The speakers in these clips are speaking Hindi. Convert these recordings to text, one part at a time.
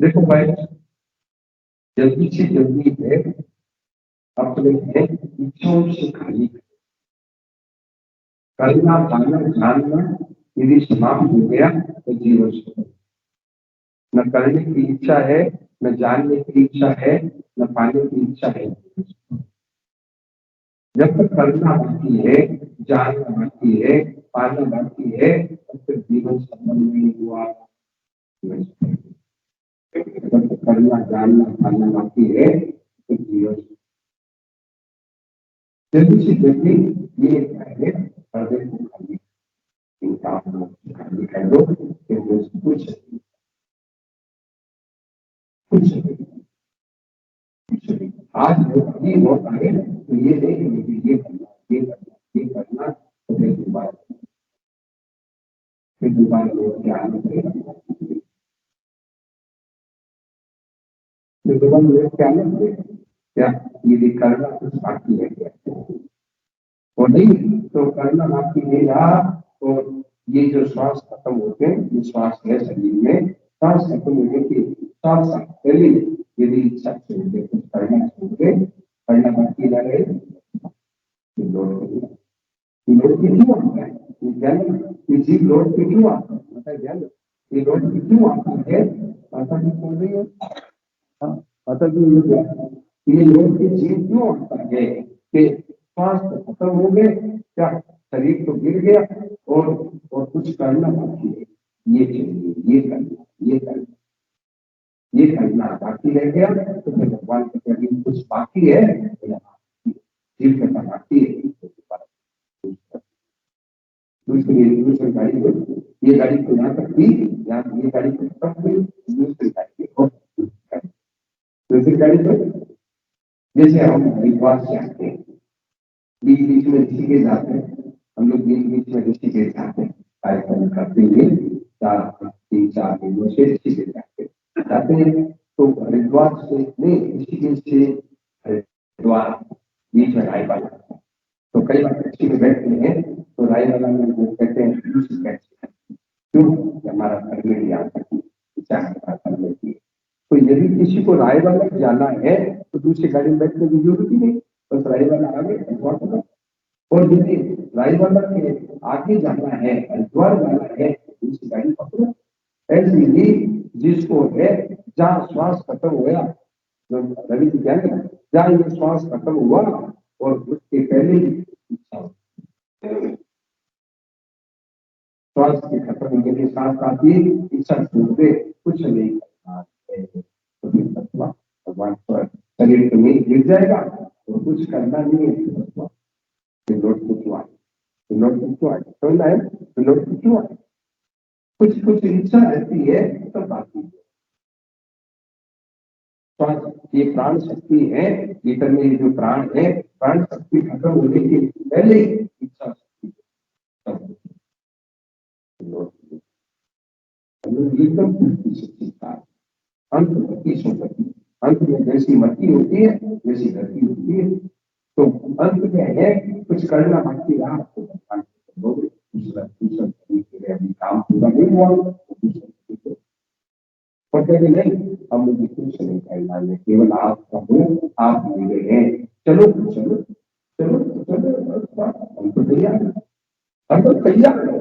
देखो भाई, जल्दी से जल्दी है अपने है इच्छाओं से खाली करना पाना जानना यदि समाप्त हो गया तो जीवन सफल। न करने की इच्छा है, न जानने की इच्छा है, न पाने की इच्छा है। जब तक करना बाकी है, जानना बाकी है, पाना बाकी है, तब तक जीवन सफल नहीं हुआ। जब तक करना जानना पाना बाकी है तो जीवन जल्दी से जल्दी ये पहले पर्दे को खाली इंसान को खाली कर दो कि वो कुछ कुछ आज ये बहुत आगे तो ये नहीं कि मुझे ये करना ये करना ये करना तो फिर दोबारा लोग क्या आना पड़ेगा, फिर दोबारा लोग क्या आना पड़ेगा क्या ये भी करना कुछ बाकी है क्या और नहीं तो करना बाकी नहीं रहा। और ये जो श्वास खत्म होते हैं, ये श्वास है शरीर में, श्वास खत्म होने के साथ साथ पहले यदि इच्छा छोड़ दे कुछ करना छोड़ दे, करना बाकी रह गए तो लोड पे क्यों आता है ये ज्ञान, ये जीव लोड पे क्यों आता है पता है ज्ञान, ये लोड पे क्यों आता है पता नहीं चल रही है। हाँ, पता नहीं ये लोड पे जीव क्यों आता है कि श्वास तो खत्म हो गए, क्या शरीर तो गिर गया और कुछ करना बाकी है, ये चाहिए ये करना ये करना ये करना बाकी रह गया तो फिर भगवान के प्रति कुछ बाकी है जीव करना बाकी है। दूसरी गाड़ी को ये गाड़ी को यहाँ तक थी, यहाँ ये गाड़ी को तक हुई, दूसरी गाड़ी को दूसरी गाड़ी को जैसे हम हरिद्वार से आते हैं, बीच बीच में ऋषिकेश जाते हैं, हम लोग बीच बीच में ऋषिकेश जाते हैं कार्यक्रम करते हुए 3-4 दिनों से ऋषिकेश जाते हैं तो हरिद्वार से नहीं ऋषिकेश से हरिद्वार बीच में रायपाल जाते हैं तो कई बार टैक्सी में बैठते हैं तो राय वाला में वो कहते हैं क्यों हमारा परमिट यहाँ तक परमिट है। तो यदि किसी को राय वाला जाना है तो दूसरी गाड़ी में बैठने की जरूरत ही नहीं, बस राय वाला आगे हरिद्वार चला। और यदि राय वाला के आगे जाना है हरिद्वार जाना है तो दूसरी गाड़ी पकड़ो। ऐसे ही जिसको है जहाँ श्वास खत्म हुआ, रवि जी क्या है जहाँ ये श्वास खत्म हुआ और उसके पहले ही इच्छा श्वास के खत्म होने के साथ साथ ही इच्छा छोड़ दे कुछ नहीं करना है तो फिर तत्व भगवान पर शरीर तो नहीं गिर जाएगा और कुछ करना नहीं है तो लोट को क्यों आए तो लोट को क्यों आए समझना है तो लोट को क्यों आए कुछ कुछ इच्छा रहती है तो बाकी श्वास ये प्राण शक्ति है, भीतर में ये जो प्राण है प्राण शक्ति खत्म होने के पहले ही इच्छा शक्ति एकदम अंत में जैसी मट्टी होती है वैसी धरती होती है। तो अंत में है कुछ करना बाकी रहा तो भगवान दूसरा दूसरा तरीके से अभी काम पूरा नहीं हुआ पर कहते नहीं अब मुझे कुछ नहीं करना है केवल आपका हूँ आप मेरे हैं चलो चलो चलो चलो हम तो तैयार हरदम तैयार है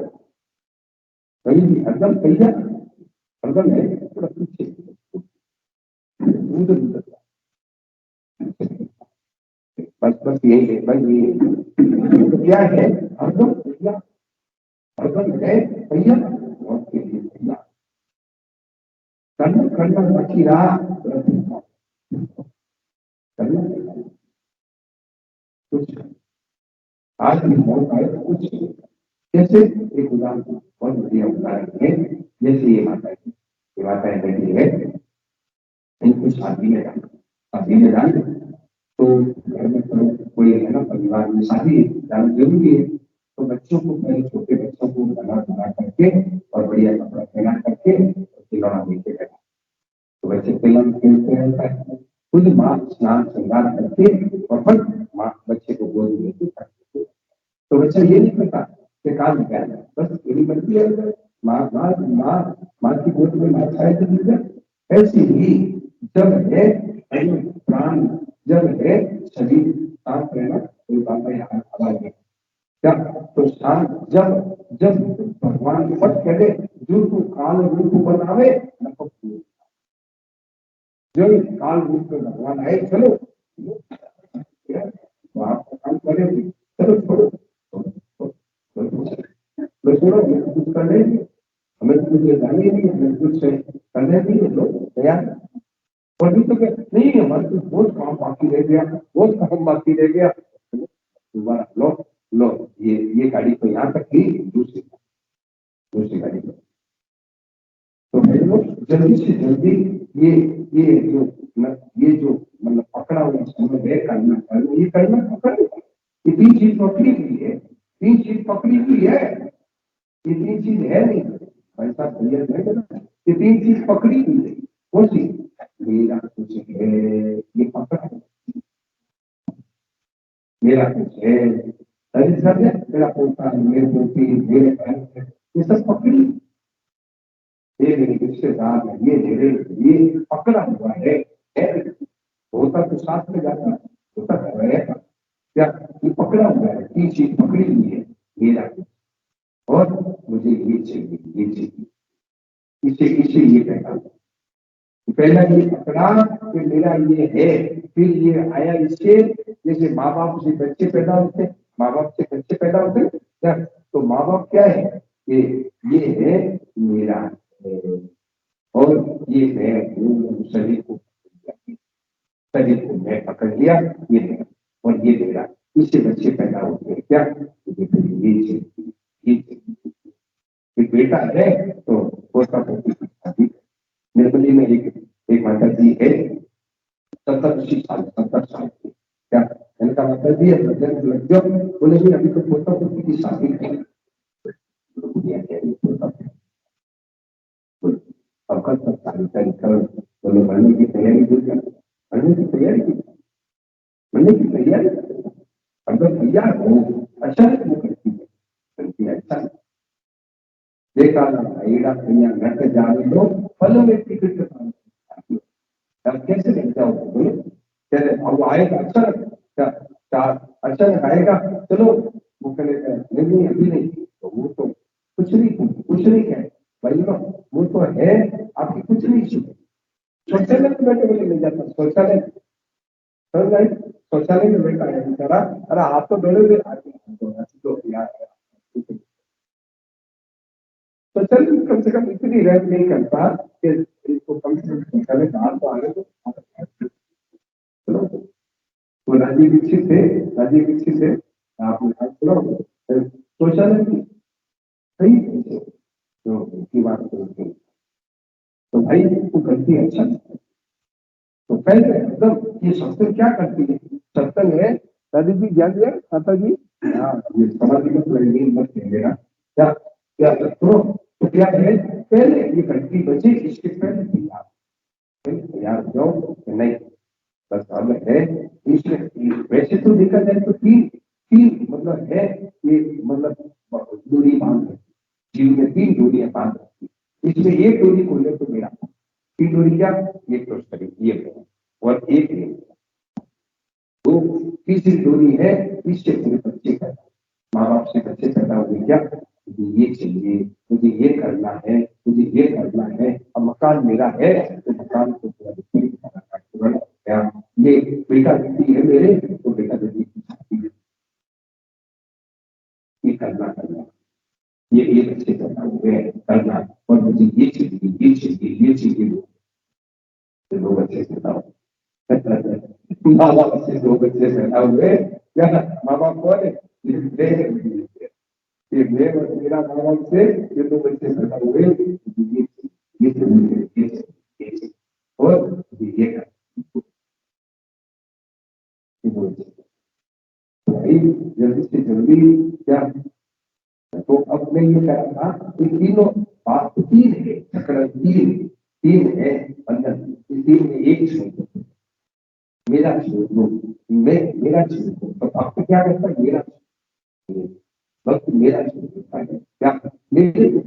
हरदम तैयार हरदम है थोड़ा पीछे बस बस यही है बस यही है तो क्या है हरदम तैयार हरदम है तैयार मौत के लिए तैयार करना करना बाकी रहा करना कुछ आज भी मौत आए तो कुछ जैसे एक उदाहरण बहुत बढ़िया उदाहरण है जैसे ये माता है बेटी है इनको शादी में जाना तो घर में कोई है ना परिवार में शादी जाना जरूरी है तो बच्चों को पहले छोटे बच्चों को बना बना करके और बढ़िया कपड़ा पहना करके खिलौना देके बैठा तो बच्चे खिलौना खेलते रहता है खुद माँ स्नान श्रृंगार करके और फिर माँ बच्चे को गोद में लेके तो बच्चा ये नहीं पता कि काम क्या है बस यही बनती है माँ माँ माँ माँ की गोद में माँ खाए तो मिल जाए ऐसी ही जब है प्राण, जब है शरीर, सांस लेना कोई बात यहाँ आवाज है क्या? तो सांस जब जब भगवान मत कहे जो तू काल रूप बनावे न जो काल रूप में भगवान आए, चलो तो आप काम करेंगे, चलो छोड़ो तो छोड़ो, कुछ कर लेंगे, हमें तो कुछ जाने नहीं, हमें कुछ करने नहीं है, लोग तैयार। और भी तो क्या नहीं, हमारे तो बहुत काम बाकी रह गया, बहुत काम बाकी रह गया, दोबारा लो लो, ये गाड़ी तो यहाँ तक थी, दूसरी दूसरी गाड़ी पर। तो मेरे लोग जल्दी से जल्दी ये ये जो ये जो मतलब पकड़ा हुआ समय है करना, ये करना पकड़, ये तीन चीज पकड़ी हुई है, तीन चीज पकड़ी हुई है, ये तीन चीज है नहीं भाई साहब, भैया है, ये तीन चीज पकड़ी हुई है। कौन सी? मेरा कुछ है, ये पकड़ा है, मेरा कुछ है, अरे सब है, मेरा पोता, मेरे पोती, मेरे बहन है, ये सब पकड़ी, ये मेरे रिश्तेदार है, ये मेरे, ये पकड़ा हुआ है, होता तो साथ में जाता, होता रहेगा क्या? ये पकड़ा हुआ है, तीन चीज पकड़ी हुई है, मेरा और मुझे ये चाहिए, ये चाहिए, इसे इसे ये कहता, पहला ये पकड़ा कि मेरा ये है, फिर ये आया इससे, जैसे माँ बाप से बच्चे पैदा होते, माँ बाप से बच्चे पैदा होते क्या? तो माँ बाप क्या है? ये है मेरा है, और ये मैं हूँ, शरीर को मैं पकड़ लिया, ये है और ये मेरा, इससे बच्चे पैदा होते हैं क्या? ये चाहिए, ये चाहिए, एक बेटा है तो पोता पोती की शादी, निर्मली में एक माता जी है, 70 साल की, क्या मैंने कहा माता जी भजन लग जाओ, बोले भी अभी तो पोता पोती की शादी है, अब कल तक सारी कर, बोले बनने की तैयारी की, बनने की तैयारी की, बनने की तैयारी, अगर तैयार हो अच्छा है, वो करती है, करती है अच्छा, देखा ना एड़ा भैया घर से जाने दो, फल में टिकट अब कैसे लग जाओगे बोलो, कहते अब वो आएगा अच्छा क्या, अच्छा आएगा, चलो वो कहेगा नहीं अभी नहीं, तो वो तो कुछ नहीं कहे भाई लोग, वो तो है आपकी कुछ नहीं सुने, शौचालय में बैठे बोले मिल जाता, शौचालय समझ आई, शौचालय में बैठा है बेचारा, अरे आप तो दौड़े तो यार, तो चल कम से कम इतनी रैप नहीं करता कि इसको कम से कम शौचालय बाहर तो आगे तो चलो, तो राजीव दीक्षित थे, राजीव दीक्षित थे, आपने बात सुना शौचालय की सही है, तो उसकी बात करेंगे तो भाई वो करती है अच्छा, तो पहले मतलब ये सत्संग क्या करती है, सत्संग है, दादी जी ज्ञान दिया माता जी, हाँ ये समाधि मत लगेगी, मत कहेगा क्या, क्या सुनो, तो क्या है पहले ये घंटी बजे, इसके पहले तैयार हो जाओ, नहीं बस अब है, इसमें वैसे तो देखा जाए तो तीन तीन मतलब है, ये मतलब डोरी बांध है, जीव में तीन डोरियां बांध रखी, इसमें एक डोरी खोले तो मेरा, तीन डोरी क्या, एक तो शरीर ये है और एक ये, वो तीसरी डोरी है, इससे पूरे बच्चे का, माँ बाप से बच्चे पैदा हुए क्या, मुझे ये चाहिए, मुझे ये करना है, मुझे ये करना है, अब मकान मेरा है तो मकान को पूरा क्या, ये बेटा बेटी है मेरे, तो बेटा बेटी की शादी, ये करना, ये बच्चे पैदा हुए करना, और मुझे ये चाहिए, ये चाहिए, ये चाहिए, दो बच्चे पैदा हुए, माँ बाप से दो बच्चे पैदा हुए क्या, माँ बाप कौन है, ये मैं और मेरा माँ बाप से ये दो बच्चे पैदा हुए, ये और ये भाई जल्दी से जल्दी क्या, तो अब मैं ये कह रहा था कि तीनों बात तीन है, चक्र तीन तीन है बंधन, इस तीन में एक छोड़ दो, मेरा छोड़ दो, मैं मेरा छोड़ दो, तो आपको क्या कहता है मेरा, वक्त मेरा छोड़ देता है क्या, मेरे को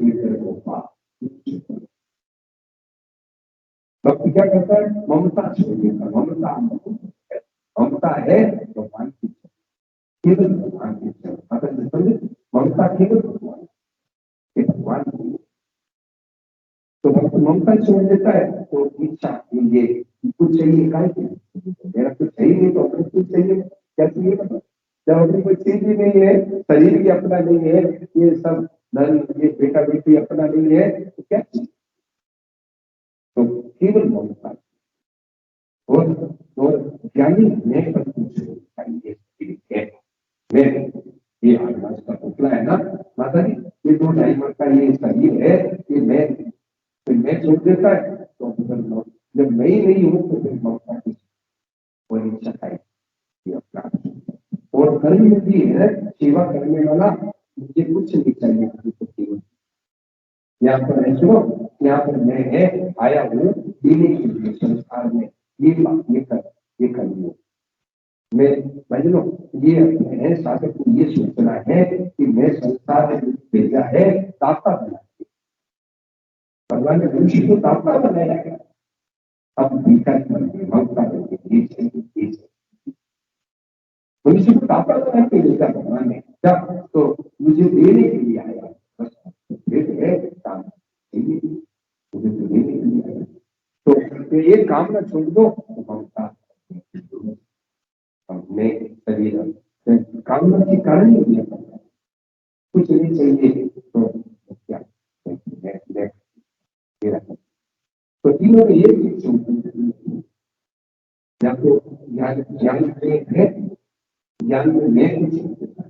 भक्ति क्या करता है? ममता छोड़ देता है। ममता है भगवान की, केवल भगवान की समझे। ममता केवल भगवान के, भगवान की। तो भक्त ममता छोड़ देता है तो इच्छा ये कुछ चाहिए, काय के मेरा कुछ चाहिए नहीं तो अपने कुछ चाहिए, क्या चाहिए मतलब? जब अपनी कोई चीज भी नहीं है, शरीर भी अपना नहीं है, ये सब धन, ये बेटा बेटी अपना नहीं है, तो क्या चाहिए? तो केवल ममता। और ज्ञानी मैं पर कुछ चाहिए, मैं ये आकाश का पुतला है ना माता जी, ये 2-2.5 का ये शरीर है, ये मैं छोड़ देता है तो जब मैं ही नहीं हूं तो फिर ममता की और इच्छा है ये अपना। और कर्म में भी है सेवा करने वाला, मुझे कुछ नहीं चाहिए, केवल यहाँ पर है सुनो, यहाँ पर मैं है आया हूँ देने के लिए संसार में, ये बात ये करनी है। मैं भजनों ये है, साधक को ये सोचना है कि मैं संसार में भेजा है दाता बना के। भगवान ने मनुष्य को दाता बनाया है, अब भीतर भक्ता ये चाहिए। मनुष्य को दाता बना के भेजा भगवान ने, क्या तो मुझे देने के लिए आया, बस है काम मुझे तो देने के लिए आया। तो ये काम ना छोड़ दो तो भक्ता मैं शरीर कामना के कारण ही दिया कुछ नहीं चाहिए तो क्या मेरा। तो तीनों में ये चीज या तो ज्ञान ज्ञान में है, ज्ञान में मैं कुछ होता है,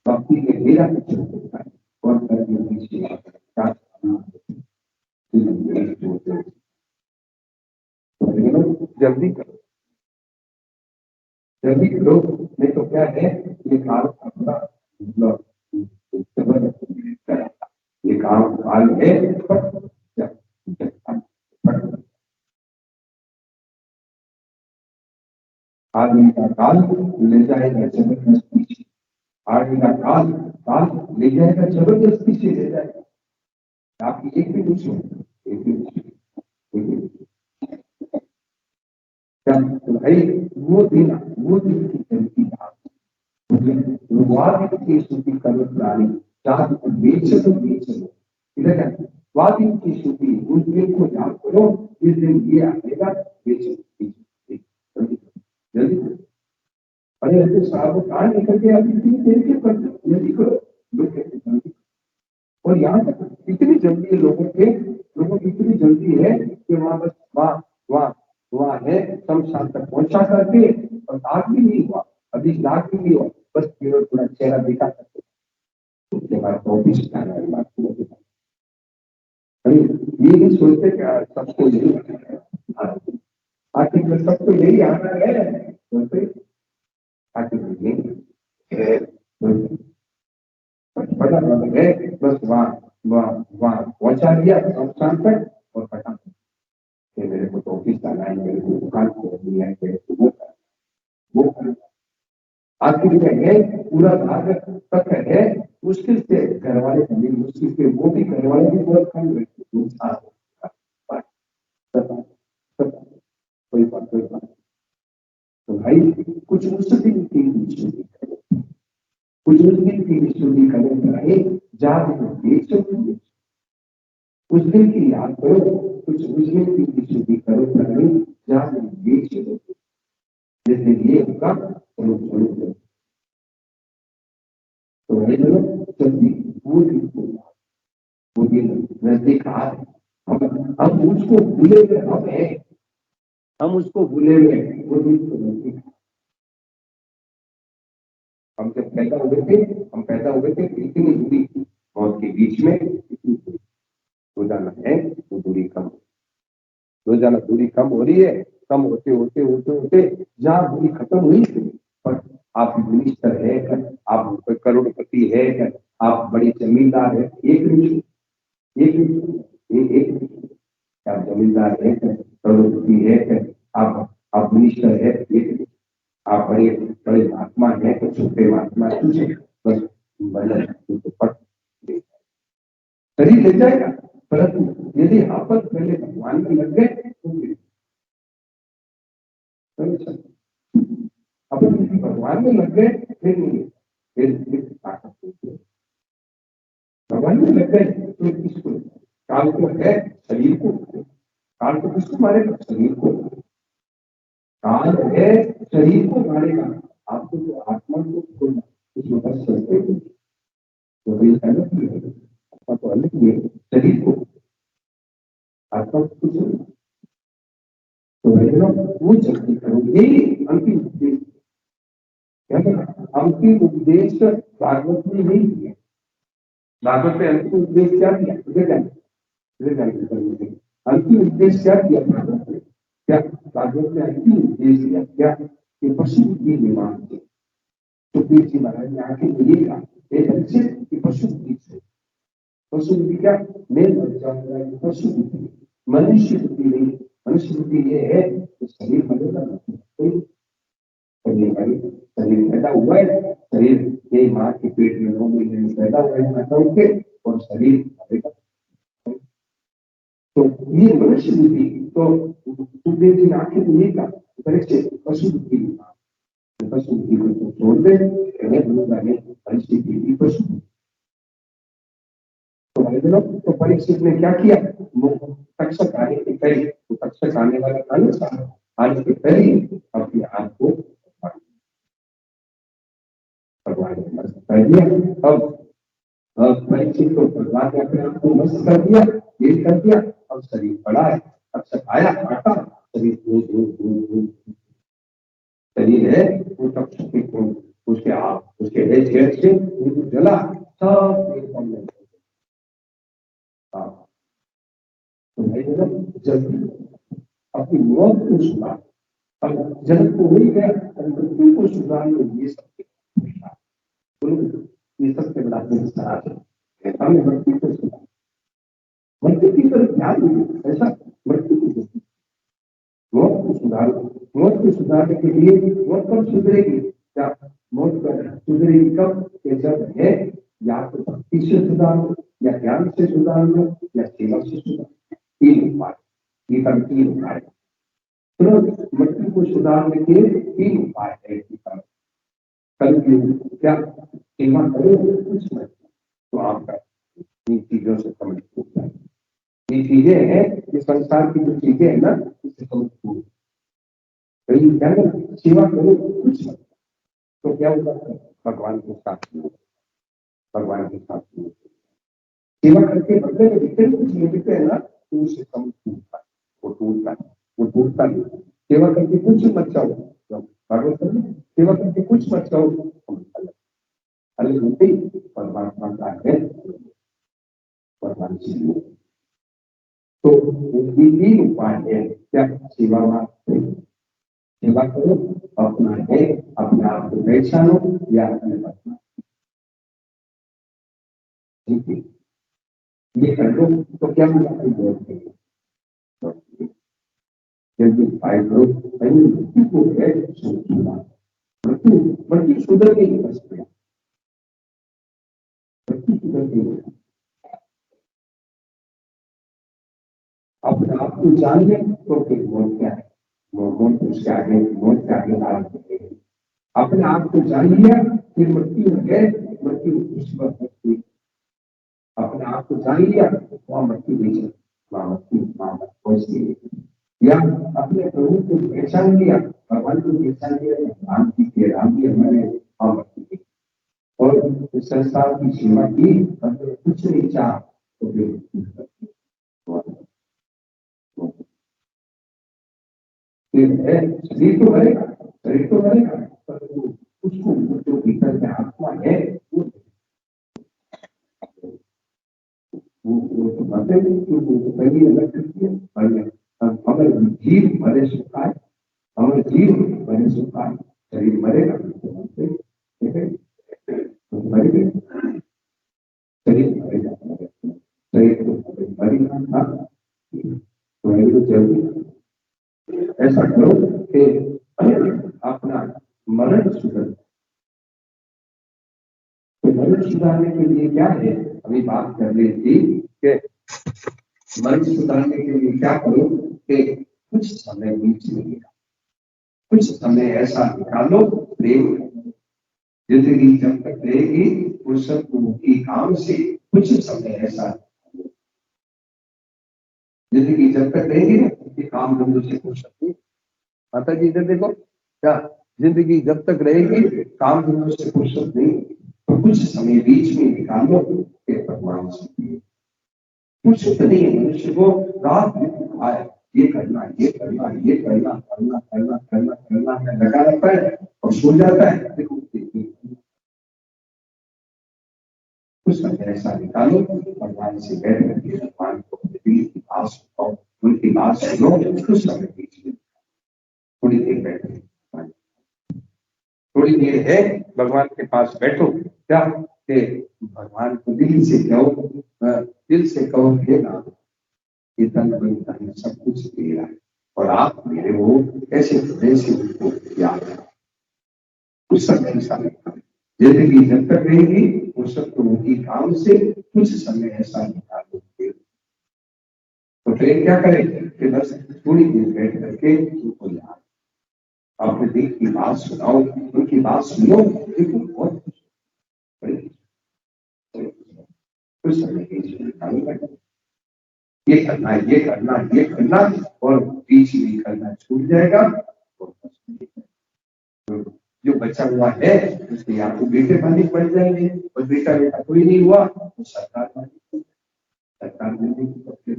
भक्ति में मेरा कुछ होता है, और कर्म में सेवा जल्दी करो, जल्दी करो, नहीं तो क्या है ये काल अपना मतलब ये काल है। आदमी का काल ले जाएगा जबरदस्ती से, आदमी का काल काल ले जाएगा जबरदस्ती से ले जाएगा। आपकी एक भी कुछ हो, एक भी क्या तो भाई वो दिन की जल्दी वादी की स्तुति करो प्राणी, चाहे बेचो इधर क्या वादी की स्तुति उस दिन को याद करो, इस दिन ये आएगा, बेचो जल्दी। अरे ऐसे साहब कहा निकल के आप इतनी देर क्यों करते हो, जल्दी करो लोग कहते जल्दी। और यहाँ तक इतनी जल्दी है लोगों की इतनी जल्दी है कि वहां बस वहां है शमशान तक पहुंचा करके, और दाग भी नहीं हुआ, अभी दाग भी नहीं हुआ, बस केवल थोड़ा चेहरा दिखा करके उसके बाद ऑफिस जाना है बात को। अरे ये नहीं सोचते क्या सबको यही आखिर सबको यही आना है, सोचते आखिर ये बड़ा मतलब है, बस वहां पहुंचा दिया शमशान तक और पटा कि मेरे को तो ऑफिस जाना है, मेरे को दुकान खोलनी है, मेरे को वो आखिर में है पूरा भारत तक है। मुश्किल से घर वाले कभी मुश्किल से वो भी घर वाले भी बहुत कम कोई बात। तो भाई कुछ उस दिन की स्तुति करो, कुछ उस दिन की स्तुति करो भाई, जात को बेचो, उस दिन की याद करो, कुछ उस दिन की स्तुति करो भाई, जात को बेचो, जैसे ये होगा चलो चलो। तो भाई लोग जल्दी वो दिन नजदीक आ रहे, हम उसको भूले हुए हम उसको भूले हुए वो दिन तो नजदीक। हम जब पैदा हुए थे इतनी दूरी थी मौत के बीच में, रोजाना है वो दूरी कम, रोजाना दूरी कम हो रही है, कम होते होते होते होते जहाँ दूरी खत्म हुई थी। और आप मिनिस्टर है, आप कोई करोड़पति है, आप बड़ी जमींदार है, आप जमींदार है, करोड़पति है, आप मिनिस्टर है, एक आप बड़े बड़े महात्मा है, तो छोटे महात्मा बस शरीर ले जाएगा, परंतु यदि आपस पहले भगवान में लग गए तो अपन किसी भगवान में लग गए फिर नहीं, फिर ताकत होती है। भगवान में लग गए तो किसको, काल को है शरीर को, काल को किसको मारेगा, शरीर को। काल है शरीर को मारेगा, आपको जो आत्मा को छोड़ना उसमें बस चलते तो कोई अलग ही है, आत्मा तो अलग ही है शरीर को, आत्मा को कुछ तो वो जल्दी करो, यही अंतिम उद्देश्य। क्या कहना अंतिम उद्देश्य भागवत में यही है। भागवत में अंतिम उद्देश्य क्या दिया, अंतिम उद्देश्य क्या दिया भागवत में, क्या भागवत में अंतिम उद्देश्य दिया क्या, कि पशु बुद्धि निर्माण से। सुखदेव जी महाराज ने आके बोलिएगा एक अच्छे कि पशु बुद्धि से, पशु बुद्धि क्या मेन पशु बुद्धि, मनुष्य बुद्धि नहीं। मनुष्य बुद्धि ये है कि शरीर बनेगा, शरीर पैदा हुआ है, शरीर ये माँ के पेट में 9 महीने में पैदा हुआ है माता के, और शरीर बनेगा। तो ये मनुष्य बुद्धि, तो सुखदेव जी ने आखिर में ये कहा पशु बुद्धि, पशु बुद्धि को छोड़ दे, परिस्थिति पशु। तो परीक्षित ने क्या किया, तक्षक आने के पहले, तो तक्षक आने वाला आने के पहले अपने आप को भगवान ने मस्त कर दिया। अब परीक्षित को भगवान ने अपने आप को मस्त कर दिया, ये कर दिया। अब शरीर बड़ा है, तक्षक आया काटा, शरीर शरीर है वो तक्षक को, उसके आप उसके हेड से जला सब जल्दी अपनी मौत को सुधार, अब जन्म को हो ही गया, मृत्यु को सुधारने ये सबसे ये सबसे बड़ा संस्कार है। हमें मृत्यु को सुधार, मृत्यु की तरफ ध्यान नहीं, ऐसा मृत्यु को मौत को सुधारो। मौत को सुधारने के लिए मौत कब सुधरेगी, क्या मौत सुधरेगी कब, जब है या तो भक्ति से सुधारो, या ज्ञान से सुधार लो, या सेवा से सुधार, तीन उपाय, ये सब तीन उपाय। तो मृत्यु को सुधारने के 3 उपाय है। कल क्या सेवा करो कुछ मत, तो आपका इन चीजों से समझ होता है। ये चीजें हैं, ये संसार की जो चीजें है ना, इससे समझ क्या सेवा करो कुछ मत, तो क्या होगा, भगवान के साथ भगवान के साथ सेवा करके बदले में भीतर कुछ मिलते हैं ना, तो उससे कम टूटता है, वो टूटता नहीं। सेवा करके कुछ मत चाहो, भगवत सेवा करके कुछ मत चाहो, अलग होते ही परमात्मा का है, परमात्मा। तो ये 3 उपाय है, क्या सेवा सेवा करो, अपना है अपने आप को पहचानो, या अपने अपना ये कर लो, तो क्या जल्दी उपाय करो, मृत्यु को है मृत्यु सुधर के ही बस गया, मृत्यु सुधर के अपने आप को जान ले, तो फिर मौत क्या है, मौत उसके आगे, मौत के आगे आगे अपने आप को जान लिया, फिर मृत्यु है, मृत्यु उस वक्त अपने आप को जान लिया, वहां मृत्यु नहीं है, वहां मृत्यु या अपने प्रभु को पहचान लिया, भगवान को पहचान लिया, राम जी हमारे मृत्यु, और संसार की सेवा की, कुछ नहीं चाह, तो शरीर तो बनेगा, शरीर तो बनेगा, पर उसको जो भीतर में आत्मा है वो तो बातें नहीं, क्योंकि वो पहली अलग करती है। अगर जीव मरे सुखाए, अगर जीव मरे सुखाए, शरीर मरेगा मरेगा, शरीर मरेगा, शरीर तो मरेगा, तो जल्दी ऐसा करो कि अपना मरण सुधर। तो मरण सुधारने के लिए क्या है, अभी बात कर रही थी कि मरण सुधारने के लिए क्या करो कि कुछ समय बीच मिलेगा, कुछ समय ऐसा निकालो प्रेम करो। जिंदगी जब तक रहेगी फुर्सत की काम से कुछ समय ऐसा निकालो। जिंदगी जब तक रहेगी ना कि काम धंधों से फुर्सत नहीं। माता जी इधर देखो क्या, जिंदगी जब तक रहेगी काम धंधों से फुर्सत नहीं, तो कुछ समय बीच में निकालो के भगवान से। फुर्सत नहीं है मनुष्य को, रात दिन आए ये करना ये करना ये करना करना करना करना करना है, लगा रहता है और सो जाता है। देखो कुछ समय ऐसा निकालो भगवान से बैठ करके भगवान को दिल की बात सुनो, उनकी बात सुनो। कुछ समय बीच में थोड़ी देर बैठो, थोड़ी देर है भगवान के पास बैठो। क्या कि भगवान को दिल से कहो, दिल से कहो हे नाम ये तन मन धन सब कुछ मेरा है और आप मेरे हो, ऐसे जैसे उनको याद है। कुछ समय ऐसा निकालो। जिंदगी जब तक रहेगी वो सब उनकी काम से कुछ समय ऐसा निकालो। तो फिर क्या करें कि बस थोड़ी देर बैठ करके उनको याद, अपने दिल की बात सुनाओ, उनकी बात सुनो। देखो बहुत कुछ समय ये करना ये करना ये करना और बीच में करना छूट जाएगा। जो बचा हुआ है उसके या तो बेटे मालिक बन जाएंगे और बेटा बेटा कोई नहीं हुआ तो सरकार मालिक, सरकार मिलने की।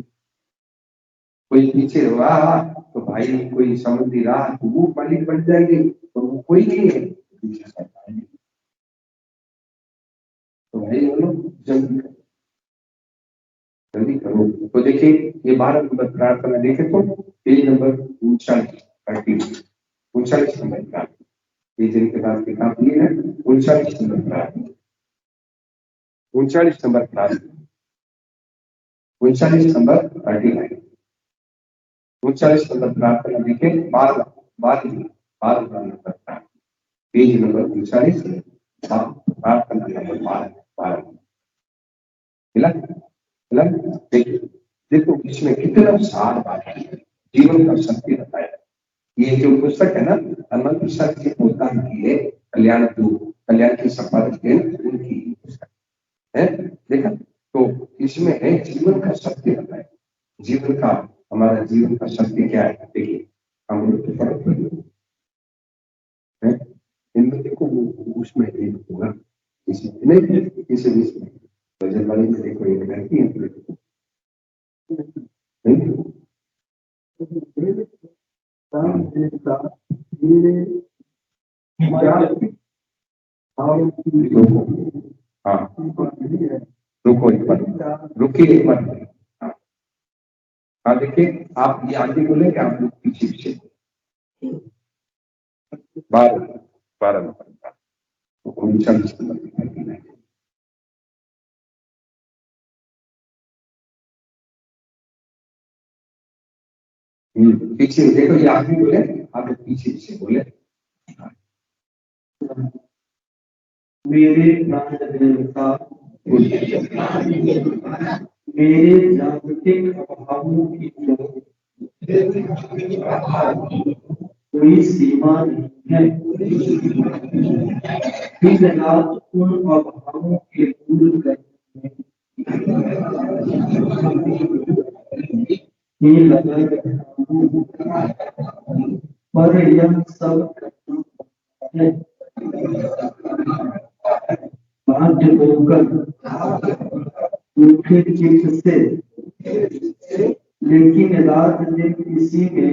कोई पीछे रहा तो भाई कोई समुद्री रहा तो वो मालिक बन जाएंगे और वो कोई नहीं है पीछे सरकार नहीं। तो भाई बोलो जल्दी करो जल्दी करो। तो देखिए ये 12 नंबर प्रार्थना देखे तो पेज नंबर 39 नंबर प्रार्थना, ये जिनके पास किताब नहीं है 39 नंबर प्रार्थना, 39 नंबर प्रार्थना, 39 नंबर 39, 39 नंबर प्रार्थना देखे 12 नंबर प्रार्थना, पेज नंबर 39 प्रार्थना नंबर 12 मिला मिला। देखो इसमें कितना सार बात है, जीवन का सत्य बताया। ये जो पुस्तक है ना हनुमान प्रसाद जी पोतदार की है, कल्याण की संपादक है उनकी पुस्तक है। देखा तो इसमें है जीवन का सत्य बताया। जीवन का हमारा जीवन का सत्य क्या है देखिए, हम इनमें देखो उसमें एक होगा किसी नहीं किसी भी बजट वाले में देखो एक लड़की है हाँ रुको एक बार, रुकिए एक बार। हाँ देखिए आप ये आगे बोलेंगे आप लोग पीछे पीछे 12 नंबर 39 नंबर पीछे देखो ये आगे बोले आप लोग पीछे पीछे बोले। मेरे प्राण देवता मेरे जागतिक अभावों की कोई सीमा नहीं है। दिन रात उन अभावों के दूर करने ही लगा पर यह सब है बाध्य होकर दुखी चित्त से, लेकिन रात दिन किसी में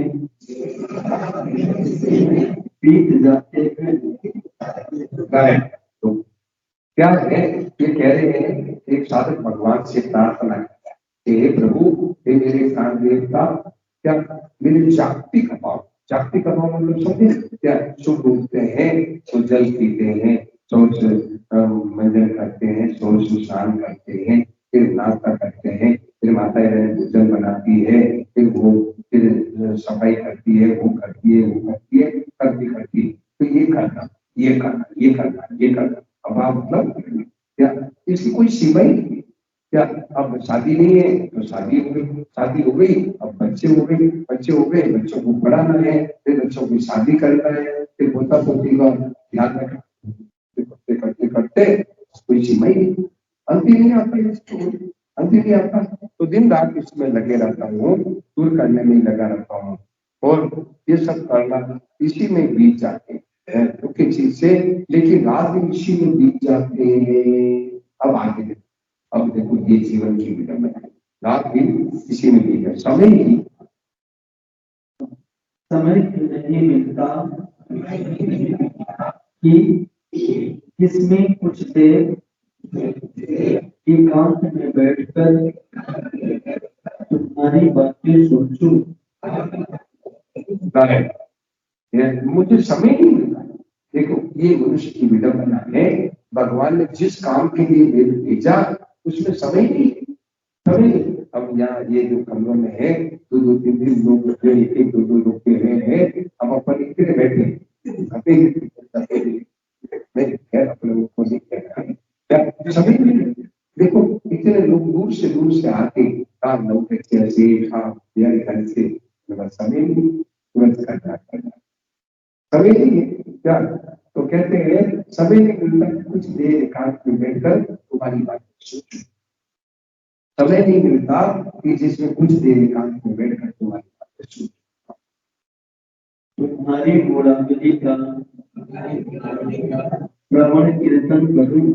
बीत जाते हैं। तो क्या है ये कह रहे हैं एक साधक भगवान से प्रार्थना करता है कि हे प्रभु हे मेरे प्राण देवता, क्या मेरे जागतिक अभाव मतलब समझे क्या, सुख उठते हैं तो जल पीते हैं, शौच मंजन करते हैं, शौच स्नान करते हैं, फिर नाश्ता करते हैं, फिर माता भोजन बनाती है, फिर सफाई करती है, वो करती है करती है। तो ये करना ये करना ये करना ये करना, अभाव मतलब क्या इसकी कोई सीमा ही नहीं क्या, अब शादी नहीं है तो शादी हो गई, शादी हो गई अब बच्चे हो गए, बच्चे हो गए, बच्चों को पढ़ाना है, फिर बच्चों की शादी करना है, फिर पोता पोती का ध्यान रखना, करते करते करते कोई सीमा ही नहीं, अंतिम नहीं आता है, अंतिम नहीं आता। तो दिन रात इसमें लगे रहता हूँ, दूर करने में ही लगा रहता हूँ, और ये सब करना इसी में बीत जाते हैं तो किस चीज से, लेकिन रात दिन इसी में बीत जाते हैं। अब आगे देखो, अब देखो ये जीवन की विडंबना है, रात दिन इसी में बीत जाए, समय ही समय नहीं मिलता कि इसमें कुछ देर एकांत में बैठकर तुम्हारी बातें सोचूं। मुझे समय नहीं मिलता। देखो ये मनुष्य की विडंबना है, भगवान ने जिस काम के लिए वेद भेजा उसमें समय नहीं, समय नहीं। अब यहाँ ये जो कमरों में है दो दो तीन तीन लोग एक एक दो दो लोग के हैं, हम अपन इतने बैठे मैं अपने को नहीं कह रहा है, क्या समय नहीं है। देखो इतने लोग दूर से आके काम लोग ऐसे काम घर से, समय नहीं, तुरंत करना समय नहीं है क्या। तो कहते हैं समय नहीं मिलता कुछ देर एकांत में बैठकर तुम्हारी बात सोचो, समय नहीं मिलता कि जिसमें कुछ देर एकांत में बैठकर तुम्हारी बात सोचो। तुम्हारी गुलामी का श्रवण कीर्तन करूं,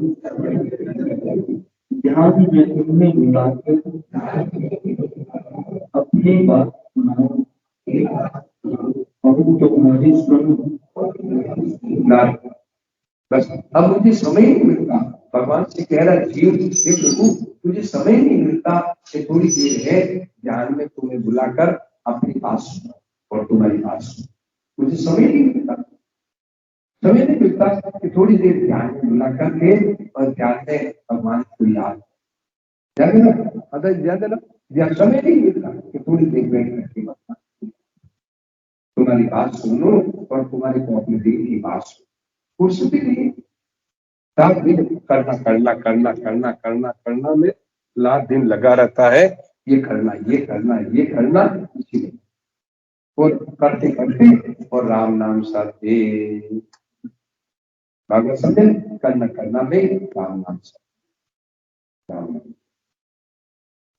ध्यान में तुम्हें बुलाकर अपनी बात सुनाऊं और तुम्हारी सुनूं। बस अब मुझे समय नहीं मिलता, भगवान से कह रहा जीव हे प्रभु तुझे समय नहीं मिलता कि थोड़ी देर है ध्यान में तुम्हें बुलाकर अपनी बात सुनो और तुम्हारी बात सुनो, मुझे समय नहीं मिलता, समय नहीं मिलता कि थोड़ी देर ध्यान में बुला करके और ध्यान में भगवान को याद याद है ना, या समय नहीं मिलता कि थोड़ी देर बैठ करके तुम्हारी बात सुनो और तुम्हारे को अपने दिल की बात सुनो, फुर्सती नहीं, रात दिन करना करना करना करना करना करना में रात दिन लगा रहता है, ये करना ये करना ये करना, इसीलिए और करते करते और राम नाम साथे भागवत समझे, करना करना में राम नाम साथे, राम नाम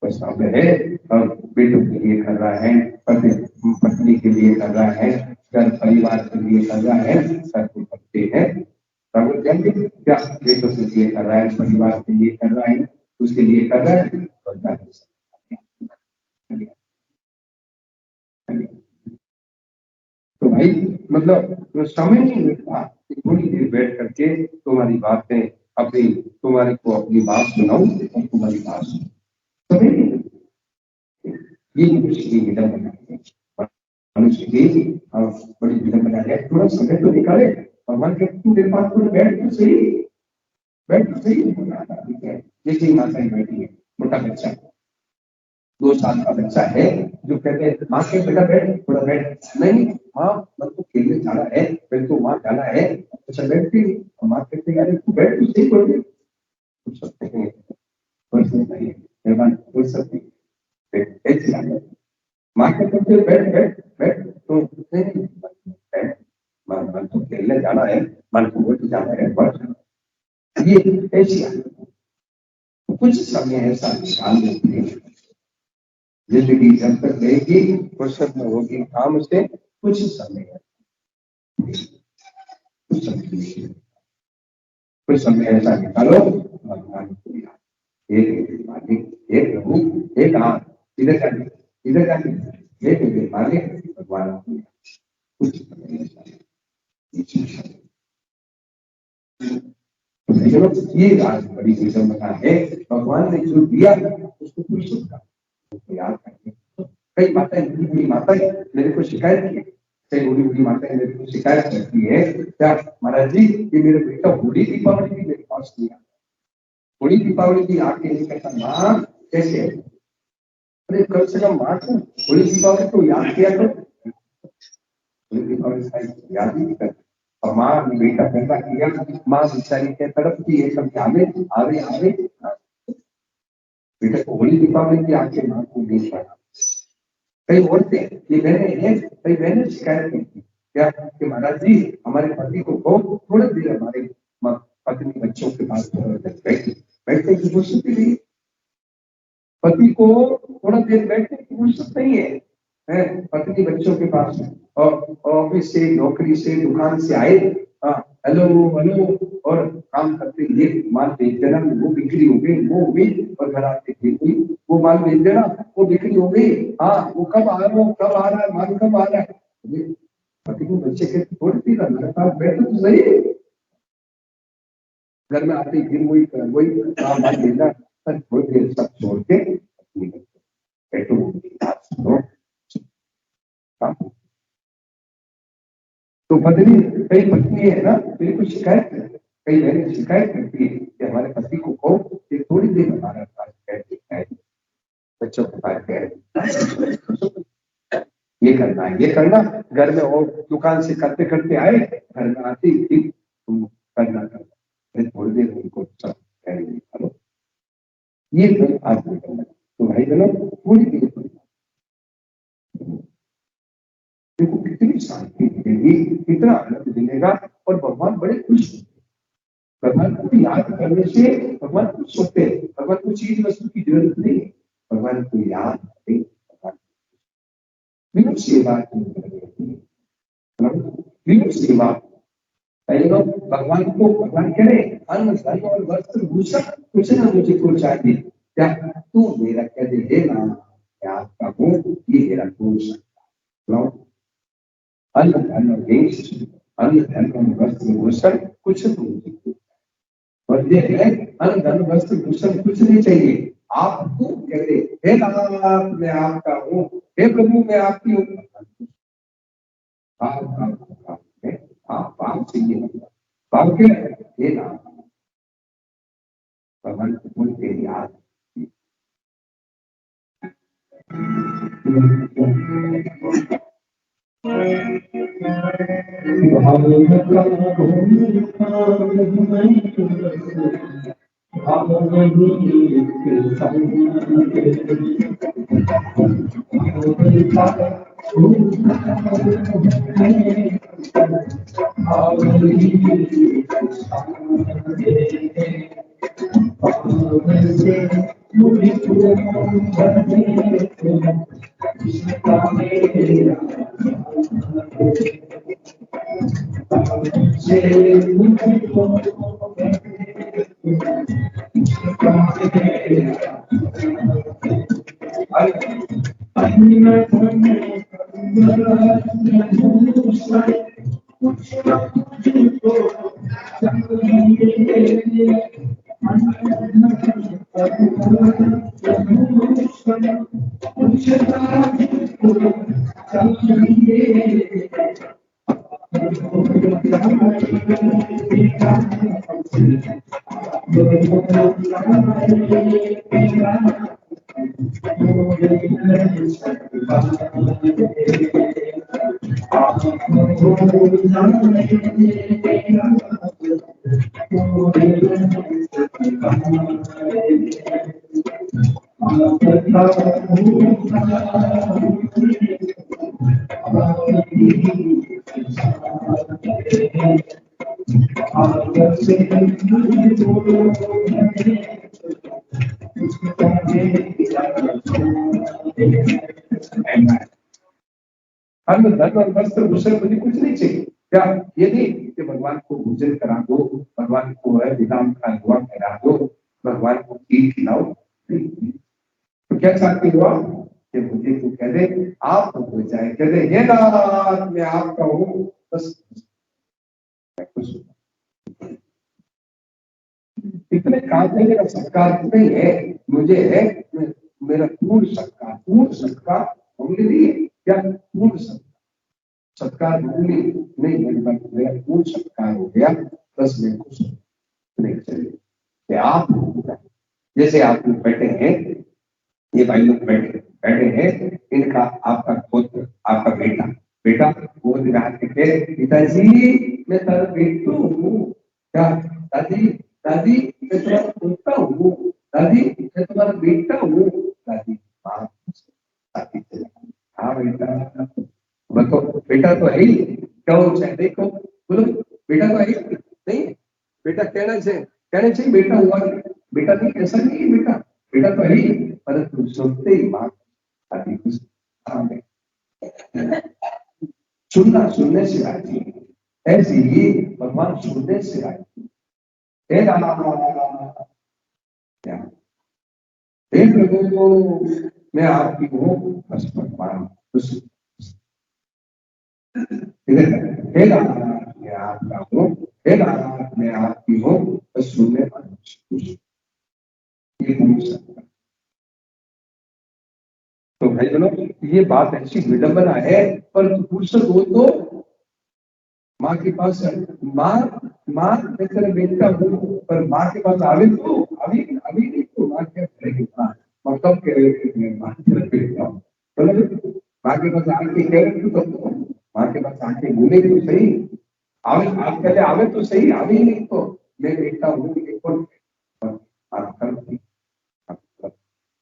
बस है, और बेटों के लिए कर रहा है, पत्नी के लिए कर रहा है, घर परिवार के लिए कर रहा है, सबको करते हैं भगवत जाएंगे क्या, बेटों के लिए कर रहा है, परिवार के लिए कर रहा है, उसके लिए कर रहा है और तो भाई मतलब तो समय नहीं मिलता कि थोड़ी देर बैठ करके तुम्हारी बातें अपनी तुम्हारे को अपनी बात सुनाऊं और तुम्हारी बात सुनो, समय नहीं मिलता। ये मनुष्य की विडंबना है, मनुष्य की बड़ी विडंबना है। थोड़ा समय तो निकाले, भगवान के तू मेरे पास थोड़ा बैठ तो सही, बैठ तो सही। जैसे माता ही बैठी है, मोटा बच्चा 2 साल का बच्चा है जो कहते हैं माँ के बेटा बैठ थोड़ा बैठ, नहीं माँ मन को खेलने जाना है, पहले तो वहां जाना है, अच्छा बैठती माँ कहते हैं तू बैठ तो सही, बोल कुछ सकते हैं बोल सकती ऐसे माँ के कहते बैठ बैठ बैठ तो बैठ, मन को खेलने जाना है, मन को वोट जाना है, बढ़ ये ऐसी कुछ समय ऐसा निकाल देते हैं, जिंदगी जब तक रहेगी फुर्सत में होगी काम से, कुछ समय कुछ समय ऐसा निकालो भगवान को याद, एक मालिक एक प्रभु एक हाथ, इधर जाने एक मालिक भगवान को याद, कुछ समय ऐसा ये आज बड़ी विडंबना है, भगवान ने जो दिया उसको कुछ याद करके कई माताएं बूढ़ी बूढ़ी माताएं मेरे को शिकायत की, कई बूढ़ी बूढ़ी माताएं मेरे को शिकायत करती है क्या महाराज जी ये मेरा बेटा होली दीपावली भी मेरे पास किया, होली दीपावली की आके नहीं कहता माँ कैसे, अरे कम से कम माँ को होली दीपावली को याद किया तो, होली दीपावली याद ही नहीं करता, और माँ बेटा पैदा किया, माँ बेचारी के तरफ की है सब आवे आवे आवे बेटा को होली दीपावली की आपके माँ को नहीं पड़ा। कई औरतें ये बहनें हैं, कई बहनें शिकायत करती क्या कि महाराज जी हमारे पति को कहो थोड़ी देर हमारे पत्नी बच्चों के पास बैठे बैठने की फुर्सत ही नहीं, पति को थोड़ा देर बैठने की फुर्सत नहीं है, पत्नी बच्चों के पास और ऑफिस से नौकरी से दुकान से आए, हेलो हेलो और काम करते ये माल बेच देना वो बिक्री हो गई वो हो गई, और घर आते हुई वो माल बेच देना वो बिक्री हो गई, हाँ वो कब आ रहा है, कब आ रहा है, माल कब आ रहा है। पति को बच्चे के थोड़ी देर लगातार बैठे तो सही, घर में आते ही फिर वही काम माल देना, थोड़ी देर सब छोड़ के बैठो। तो पत्नी कई पत्नी है ना बिल्कुल शिकायत करती, कई बहनें शिकायत करती है कि हमारे पति को कहो कि थोड़ी देर हमारा पास बैठ है, बच्चों के पास बैठ ये करना है ये करना, घर में और दुकान से करते करते आए घर में आते ही तुम करना करना थोड़ी देर उनको सब कहेंगे ये आज नहीं करना। तो भाई बहनों थोड़ी देर देखो कितनी शांति मिलेगी, कितना आनंद मिलेगा और भगवान बड़े खुश होते। भगवान को याद करने से भगवान खुश होते हैं, भगवान को चीज वस्तु की जरूरत नहीं, भगवान को याद करें, बिना सेवा बिना सेवा पहले लोग भगवान को भगवान कह रहे अन्न धन और वस्त्र भूषण कुछ ना मुझे को चाहिए, क्या तू मेरा कह दे ना क्या आपका हो ये मेरा भूषण, अन्न धन और देश अन्न धन और वस्त्र भूषण कुछ तो मुझे, और ये है अन्न धन वस्त्र भूषण कुछ नहीं चाहिए, आपको कह दे हे नाथ मैं आपका हूँ, हे प्रभु मैं आपकी हूँ, आप पाप चाहिए पाप के हे नाथ भगवान को बोल के याद अन्न धन और वस्त्र भूषण मुझे कुछ नहीं चाहिए, क्या ये नहीं कि भगवान को भोजन करा दो, भगवान को विधान का दुआ करा दो, भगवान को खीर खिलाओ, तो क्या चाहते हो आप कि मुझे तो कह दे आप हो जाए, कह दे ये नाथ मैं आपका हूँ, बस मैं खुश हूँ। इतने काम है मेरा सत्कार नहीं है, मुझे है मेरा पूर्ण सत्कार होने दिए, क्या पूर्ण सत्कार होने नहीं मेरा पूर्ण सत्कार हो गया, बस मैं खुश नहीं चलिए आप जैसे आप लोग बैठे हैं, ये भाई लोग बैठे हैं, इनका आपका पुत्र आपका बेटा वो दिखाते के पिताजी मैं तेरा बेटू हूँ, क्या दादी दादी मैं तेरा पुत्र हूँ, दादी मैं तुम्हारा बेटा हूँ। दादी हाँ दादी से हाँ बेटा बताओ बेटा तो है ही कहो चाहे देखो बोलो बेटा तो है ही नहीं बेटा कहना चाहिए बेटा हुआ बेटा नहीं ऐसा नहीं है बेटा तो है ही परंतु सुनते ही बात आती कुछ सुनना सुनने से आती है ऐसी ही भगवान सुनने से आती है हे प्रभु मैं आपकी हूँ बस भगवान हे नारायण मैं आपका हूँ हे नारायण मैं आपकी हूँ बस सुनने वाले ये पूछ सकता तो भाई बनो ये बात ऐसी विडंबना है पर पुरुष हो तो माँ के पास माँ माँ मैं तेरा बेटा हूँ पर माँ के पास आवे तो अभी अभी नहीं तो माँ क्या करेगी और कब कह माँ तेरा बेटा हूँ माँ के पास आके कह रहे तो माँ के पास आके बोले तो सही आवे आप पहले आवे तो सही आवे ही नहीं तो मैं बेटा हूँ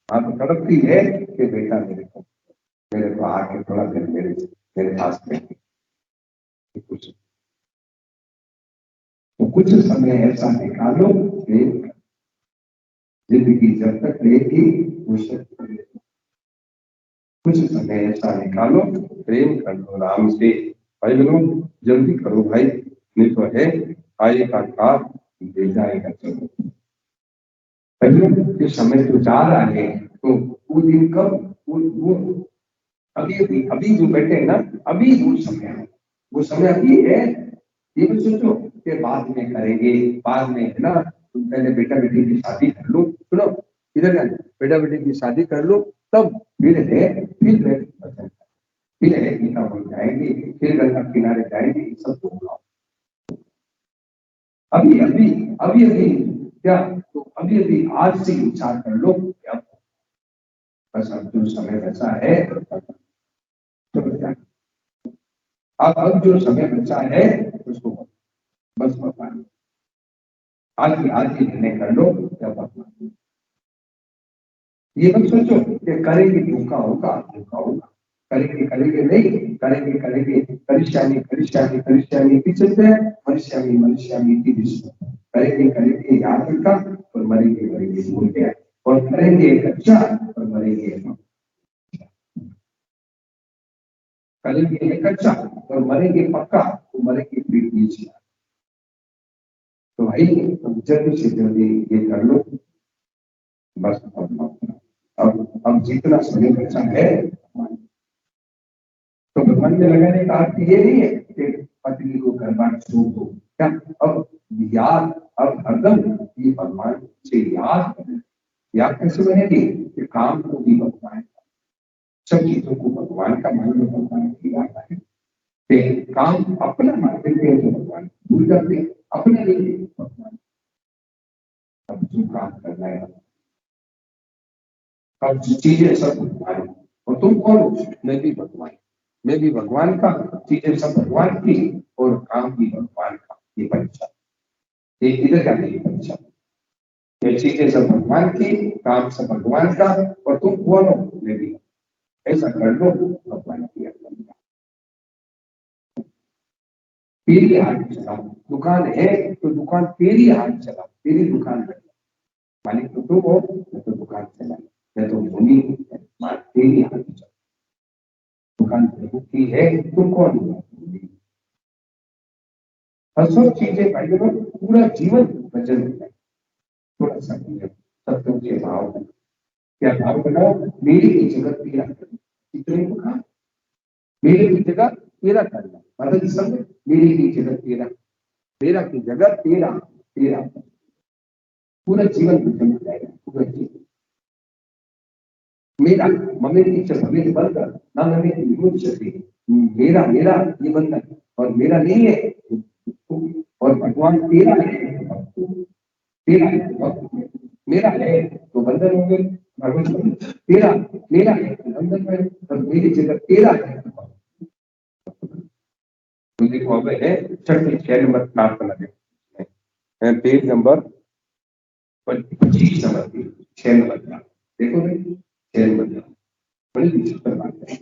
आप तड़पती है कि बेटा मेरे को आके थोड़ा देर मेरे पास में तो कुछ समय ऐसा निकालो जिंदगी जब तक रहेगी कुछ समय ऐसा निकालो प्रेम कर लो राम से भाई बनो जल्दी करो भाई नहीं तो है आए का काल दे जाएगा चलो भाई ये समय तो जा रहा है तो वो दिन कब वो अभी जो बैठे हैं ना अभी वो समय है वो समय अभी है ये भी सोचो कि बाद में करेंगे बाद में है ना तुम पहले बेटा बेटी की शादी कर लो सुनो इधर जाना बेटा बेटी की शादी कर लो तब फिर है गीता बन जाएंगे फिर गंगा किनारे जाएंगे सब होगा अभी अभी अभी अभी क्या तो अभी अभी आज से विचार कर लो क्या बस अब जो समय वैसा है अब जो समय बचा है उसको बस भगवान आज ही निर्णय कर लो क्या भगवान ये मत सोचो कि करेंगे धोखा होगा करेंगे नहीं करेंगे करिष्यामि पीछे से मनुष्यामि की दिशा करेंगे याद रखा और मरेंगे भूल गया और करेंगे कच्चा और मरेंगे कच्चा और मरेंगे पक्का तो मरेंगे पीठ नीचे तो भाई जल्दी से जल्दी ये कर लो बस अब जितना समय बचा है तो भगवान में लगाने का अर्थ ये नहीं है कि पत्नी को घर बार छोड़ दो क्या अब हरदम ये भगवान से याद कैसे बनेगी कि काम को भी भगवान सब चीजों को भगवान का मान लो भगवान की याद आए काम अपना मानते हैं तो भगवान भूल जाते अपने लिए भगवान अब जो काम करना है अब चीजें सब भगवान और तुम कौन हो मैं भी भगवान का चीजें सब भगवान की और काम भी भगवान का ये परीक्षा ये इधर का नहीं परीक्षा ये चीजें सब भगवान की काम सब भगवान का और तुम कौन हो मैं भी ऐसा कर लो भगवान की तेरी हाथ चलाओ दुकान है तो दुकान तेरी हाथ चलाओ तेरी दुकान है मालिक तो तुम हो मैं तो दुकान चला मैं तो भूमि तेरी हाथ चलाओ दुकान प्रभु की है तुम कौन हो सब चीजें भाई बहनों पूरा जीवन वचन है थोड़ा सा सत्यों के भाव क्या भाव बनाओ मेरी की जगह तेरा इतने को कहा मेरे की जगह तेरा करना मतलब समझ मेरी की जगह तेरा मेरा की जगह तेरा तेरा पूरा जीवन वचन जाएगा पूरा जीवन मेरा मम्मी की बंधन ना मम्मी मुझसे मेरा ये बंधन और मेरा नहीं है और भगवान तेरा है तेरा है मेरा है तो बंधन हो गए भगवान तेरा मेरा है बंधन में और मेरी जगह तेरा है तो देखो अब है छठी 6 नंबर प्रार्थना पेज नंबर 25 नंबर 6 नंबर का देखो भाई 6 नंबर का बड़ी विचित्र बात है।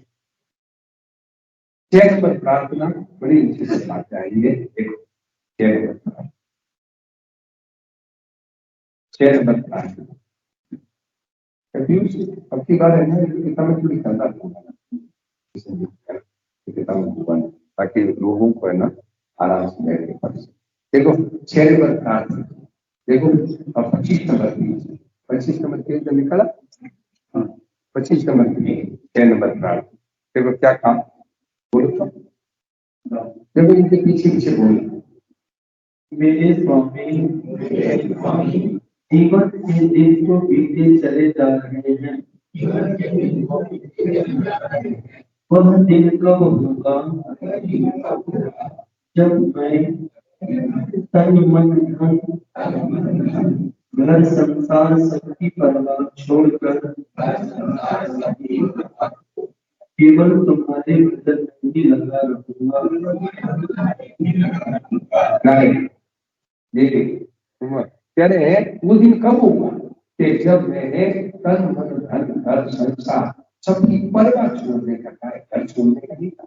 6 नंबर प्रार्थना बड़ी विचित्र बात है। ये देखो 6 नंबर प्रार्थना 6 नंबर प्रार्थना कंफ्यूज अब की बात है ना किताब में थोड़ी करता किताब में ताकि लोगों को है ना आराम से बैठ के पढ़ सके। देखो 6 नंबर प्रार्थना देखो अब 25 नंबर की 25 नंबर के अंदर निकला 25 नंबर की 6 नंबर प्रार्थना देखो क्या काम बोलो तो देखो इनके पीछे पीछे बोलो मेरे स्वामी जीवन के दिन तो बीते चले जा रहे हैं। वह दिन कब होगा जब मैं तन मन धन घर संसार सबकी परवाह छोड़कर केवल तुम्हारे भजन में ही लगा रहूंगा। कह रहे हैं वो दिन कब होगा कि जब मैंने तन मन धन घर संसार सबकी परवाह छोड़ने का कहा घर छोड़ने का नहीं था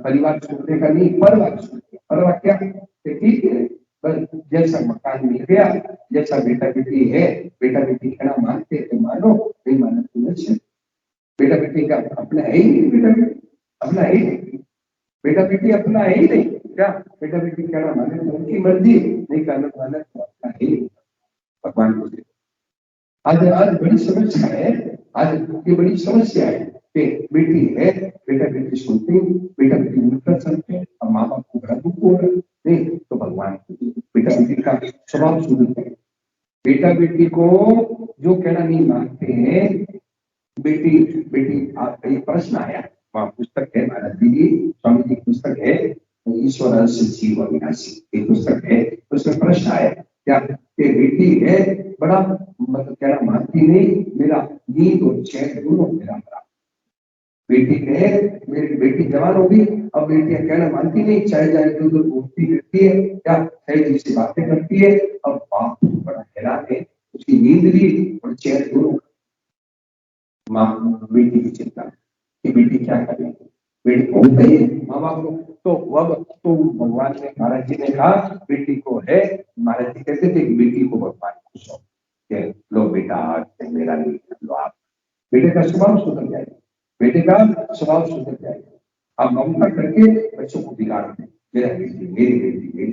परिवार छोड़ने का नहीं परवाह छोड़ने परवाह क्या ठीक है बस जैसा मकान मिल गया जैसा बेटा बेटी है बेटा बेटी कहना मानते तो मानो नहीं मानो तो नहीं बेटा बेटी का अपना है ही नहीं बेटा बेटी अपना है ही नहीं बेटा बेटी अपना है ही नहीं क्या बेटा बेटी कहना माने तो उनकी मर्जी नहीं कहना माने तो अपना है ही नहीं भगवान को आज आज बड़ी समस्या है आज की बड़ी समस्या है कि बेटी है बेटा बेटी सुनते बेटा बेटी उनका सुनते और माँ बाप को बड़ा दुख हो रहा नहीं तो भगवान बेटा बेटी का स्वभाव सुनते हैं बेटा बेटी को जो कहना नहीं मानते हैं बेटी बेटी आपका ये प्रश्न आया वहाँ पुस्तक है महाराज जी स्वामी जी पुस्तक है ईश्वर से जीव अविनाशी ये पुस्तक है उसमें प्रश्न आया क्या कि बेटी है बड़ा मतलब कहना मानती नहीं मेरा नींद और चैन दोनों मेरा बराबर बेटी है मेरी बेटी जवान होगी अब बेटियां कहना मानती नहीं चाहे जाए तो उधर घूमती फिरती है क्या सही जी से बातें करती है अब बाप बड़ा हैरान है उसकी नींद भी और चैन दोनों माँ बेटी की चिंता कि बेटी क्या करेगी बेटी को बताइए माँ बाप को तो अब तो भगवान ने महाराज जी ने कहा बेटी को है महाराज जी कहते थे कि बेटी को भगवान को सौंप लो बेटा आज मेरा नहीं लो आप बेटे का स्वभाव सुधर जाएगा बेटे का स्वभाव सुधर जाएगा आप ममता करके बच्चों को बिगाड़ते हैं मेरा बेटी मेरी बेटी मेरी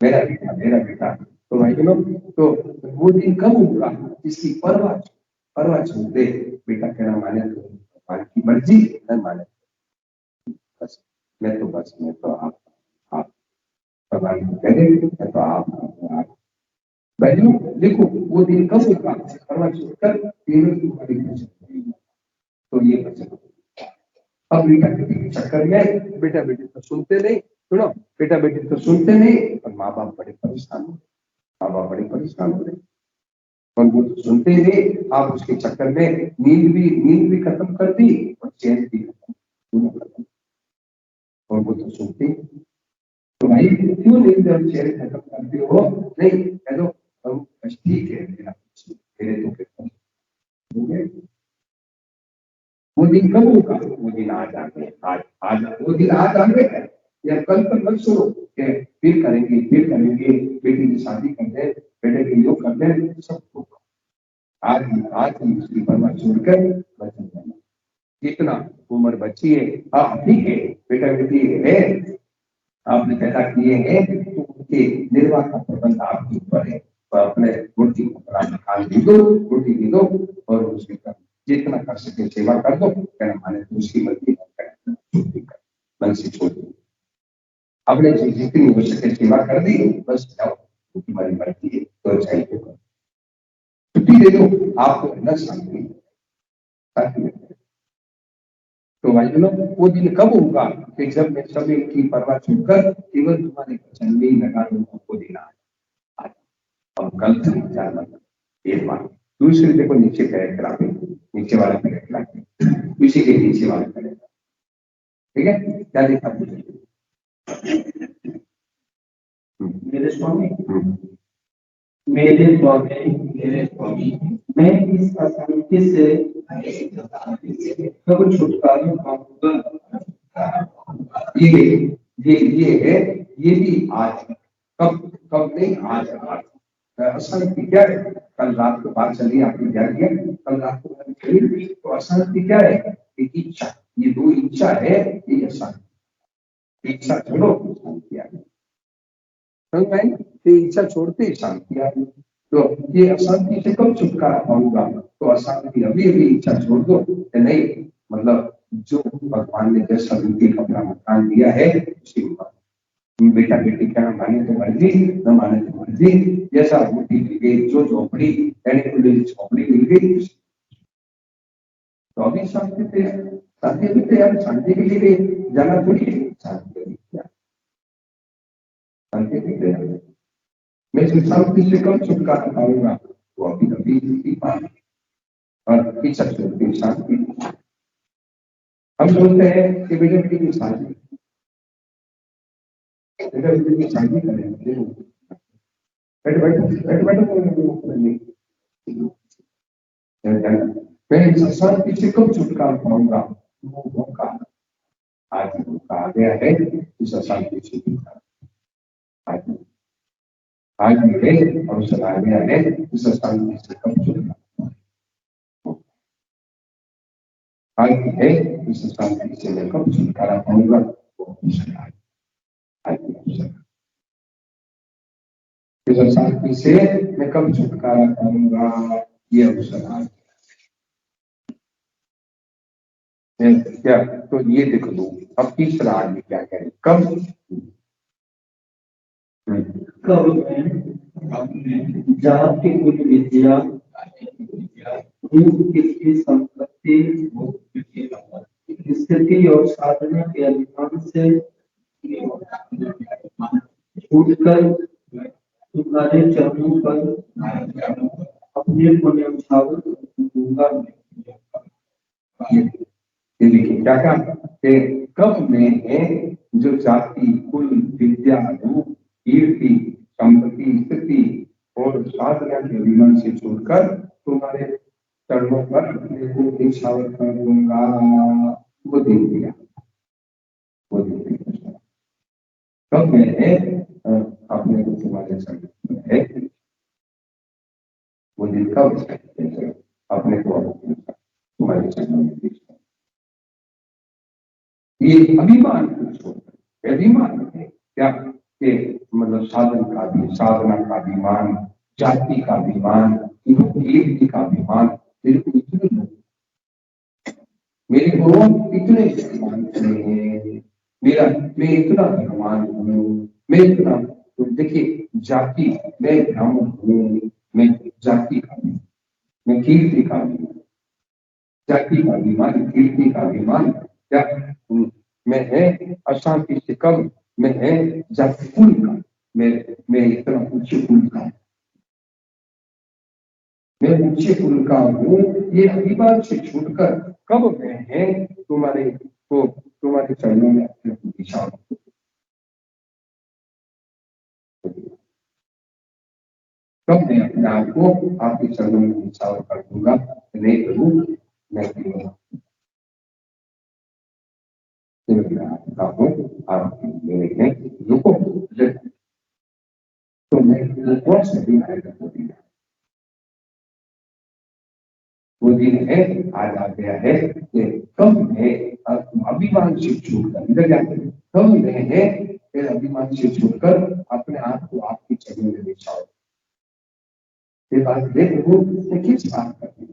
बेटी मेरा बेटा तो भाई लोग तो वो दिन कब होगा जिसकी परवाह छोड़ दे बेटा कहना माने तो भगवान की मर्जी न माने बस मैं तो आप भगवान को कह दे तो आप भाइयों देखो वो दिन कब होगा परवाह छोड़कर केवल तुम्हारी भजन तो ये भजन अब बेटा बेटी के चक्कर में बेटा बेटी तो सुनते नहीं सुनो बेटा बेटी तो सुनते नहीं और माँ बाप बड़े परेशान हो रहे और वो तो सुनते ही नहीं आप उसके चक्कर में नींद भी खत्म कर दी और चैन भी खत्म और वो तो सुनते तो भाई क्यों नींद और चैन खत्म करते हो नहीं कह दो ठीक है मेरे तो वो दिन कब होगा वो दिन आज आ गए आज वो दिन आज आ गए या कल पर मत सुनो फिर करेंगे बेटी की शादी कर दे बेटे की योग कर दे सब होगा आज ही उसकी परवाह छोड़कर बचन करना कितना उम्र बची है हाँ ठीक है बेटा बेटी है आपने पैदा किए हैं तो उनके निर्वाह का प्रबंध आपके ऊपर है तो अपने रोटी रोटी दे दो और उसके जितना कर सके सेवा कर दो कहना माने तो उसकी मर्जी मन से छोड़ दो अपने जितनी हो सके सेवा कर दी बस जाओ तुम्हारी मर्जी है तो चाहिए छुट्टी दे दो आपको न शांति तो भाई लोग वो दिन कब होगा कि जब मैं समय की परवाह छोड़कर केवल तुम्हारे वचन में ही लगा लोगों को देना है और कल से विचार मत एक बात दूसरी देखो नीचे करेक्टर नीचे वाला करेक्टर उसी के नीचे वाला करेक्टर ठीक है क्या देखा मेरे स्वामी मेरे स्वामी मैं इस अशांति से कब छुटकारा पाऊंगा। ये ये है, ये भी आज, कब कब नहीं, आज आज। अशांति क्या है? कल रात को बात चली, आपने क्या किया? कल रात को बात चली, तो अशांति क्या है? एक इच्छा, ये दो इच्छा है, ये अशांति। इच्छा छोड़ो, शांति आ गई। समझ में आई? ये इच्छा छोड़ते ही शांति आ गई। तो ये अशांति से कब छुटकारा पाऊंगा? तो अशांति अभी अभी इच्छा छोड़ दो, नहीं मतलब जो भगवान ने जैसा रूपी कपड़ा मकान दिया है उसी को बेटा बेटी क्या माने तो मर्जी, न माने तो मर्जी, जैसा रोटी मिल गई, जो झोपड़ी रहने को लिए झोपड़ी मिल गई, तो अभी शांति पे शांति भी तैयार, शांति के लिए जाना थोड़ी है, शांति के लिए शांति भी तैयार। मैं शांति से कब छुटकारा पाऊंगा? तो अभी अभी इसी बात और इच्छा छोड़ती शांति। हम बोलते हैं कि बेटे बेटी की शादी, बेटा बेटी की शादी करें, मैं इस अशांति से कब छुटकारा पाऊंगा? वो मौका आज मौका आ गया है इस अशांति से छुटकारा। आज है अवसर आ गया है इस अशांति से कब छुटकारा। आज है इस अशांति से मैं कब छुटकारा पाऊंगा? वो अवसर आज अवसर। इस अशांति से मैं कब छुटकारा पाऊंगा? ये अवसर आ क्या? तो ये देख लो, अब तीसरा आदमी क्या करें? कब कब मैं जाति कुल विद्या की संपत्ति स्थिति और साधना के अभिमान से छूटकर तुम्हारे चरणों पर अपने को न्यौछावर दूंगा। ये देखिए क्या कहा कि कब मैं जो जाति कुल विद्या रूप कीर्ति संपत्ति स्थिति और साधना के अभिमान से छोड़कर तुम्हारे चरणों पर अपने को न्यौछावर कर दूंगा। वो देख दिया, वो देख दिया। कब मैं अपने को तुम्हारे चरणों पर है, वो दिन कब अपने को तुम्हारे चरणों में देखा। ये अभिमान को छोड़कर, अभिमान है क्या कि मतलब साधन का भी, साधना का अभिमान, जाति का अभिमान, कीर्ति का अभिमान, मेरे को इतने हैं, मेरा मैं इतना धनवान हूँ, मैं इतना, तो देखिए जाति, मैं ब्राह्मण हूँ, मैं जाति का भी, मैं कीर्ति का भी, जाति का अभिमान, कीर्ति का अभिमान क्या मैं है अशांति से कम, मैं है जाति कुल का, मैं इतना ऊंचे कुल का, मैं ऊंचे कुल का हूँ। ये अभिमान से छूटकर कब मैं है तुम्हारे को, तुम्हारे चरणों में अपने को दिशा, कब मैं अपने आप को आपके चरणों में निछावर कर दूंगा। नहीं करूँ मैं आप मेरे रुको, तो मैं कौन सा दिन आएगा? वो दिन है आज आ गया है कि कब है अभिमान से छूटकर, इधर जाते कब मैं है फिर अभिमान से छूटकर अपने आप को आपके चरणों में बिछाओ। ये बात देख लो, किस बात करती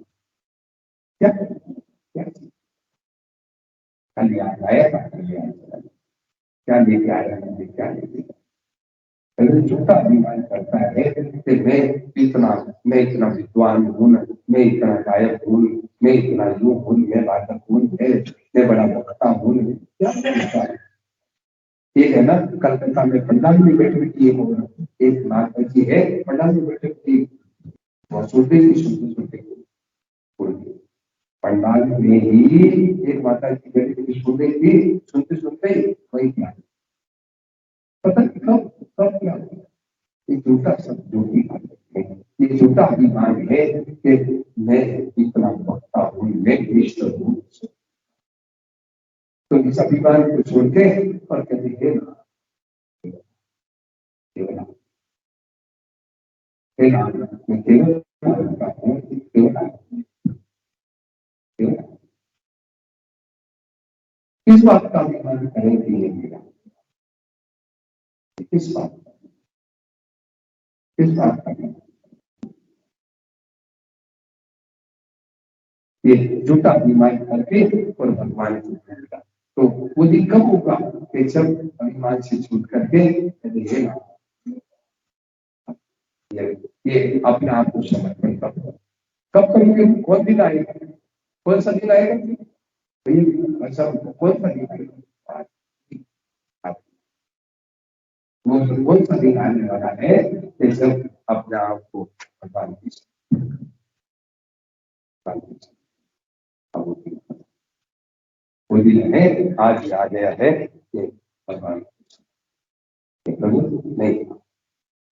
क्या क्या कल याद आया था, क्या लेके आया, क्या लेके अगर झूठा अभिमान करता है कि मैं इतना विद्वान हूँ, मैं इतना गायक हूँ, मैं इतना यूं हूँ, मैं वादक हूँ, मैं बड़ा वक्ता हूँ, क्या करता है? एक है ना कलकत्ता में पंडाल में बैठे हुए एक माता जी है, पंडाल में बैठे हुए सुनते पंडाल में ही एक माता जी बैठी हुई सुन रही थी, सुनते सुनते वही क्या पता नहीं कब कब क्या एक झूठा सब झूठी झूठा अभिमान है कि मैं इतना वक्ता हूँ, मैं ईश्वर हूँ, तो इस अभिमान को छोड़ के और कहते हैं मैं केवल किस बात का अभिमान करें कि ये मेरा, किस बात का ये झूठा अभिमान करके और भगवान को भूलता, तो वो दिन कब होगा कि जब अभिमान से छूट करके ये अपने आप को समर्पण कब करेंगे, कौन दिन आएगा, कौन सा दिन आएगा, ऐसा कौन सा दिन आएगा, वो कौन सा दिन आने वाला है कि जब अपने आप को भगवान की वो दिन है, आज आ गया है कि भगवान प्रभु नहीं,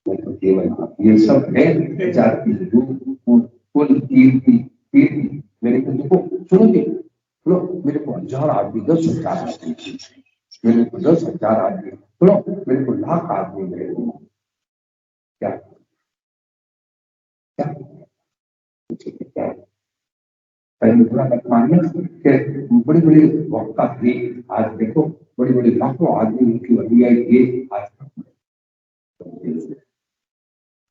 मैं तो केवल ये सब है जाति कुल कीर्ति कीर्ति मेरे को देखो, सुनो मेरे को 1000 आदमी 10,000 आदमी, मेरे को 10,000 आदमी, सुनो मेरे को 1,00,000 आदमी, मेरे को क्या क्या क्या पहले थोड़ा मानना कि बड़ी बड़ी वक्ता थे, आज देखो बड़ी बड़ी लाखों आदमी उनकी अनुयायी थे आज,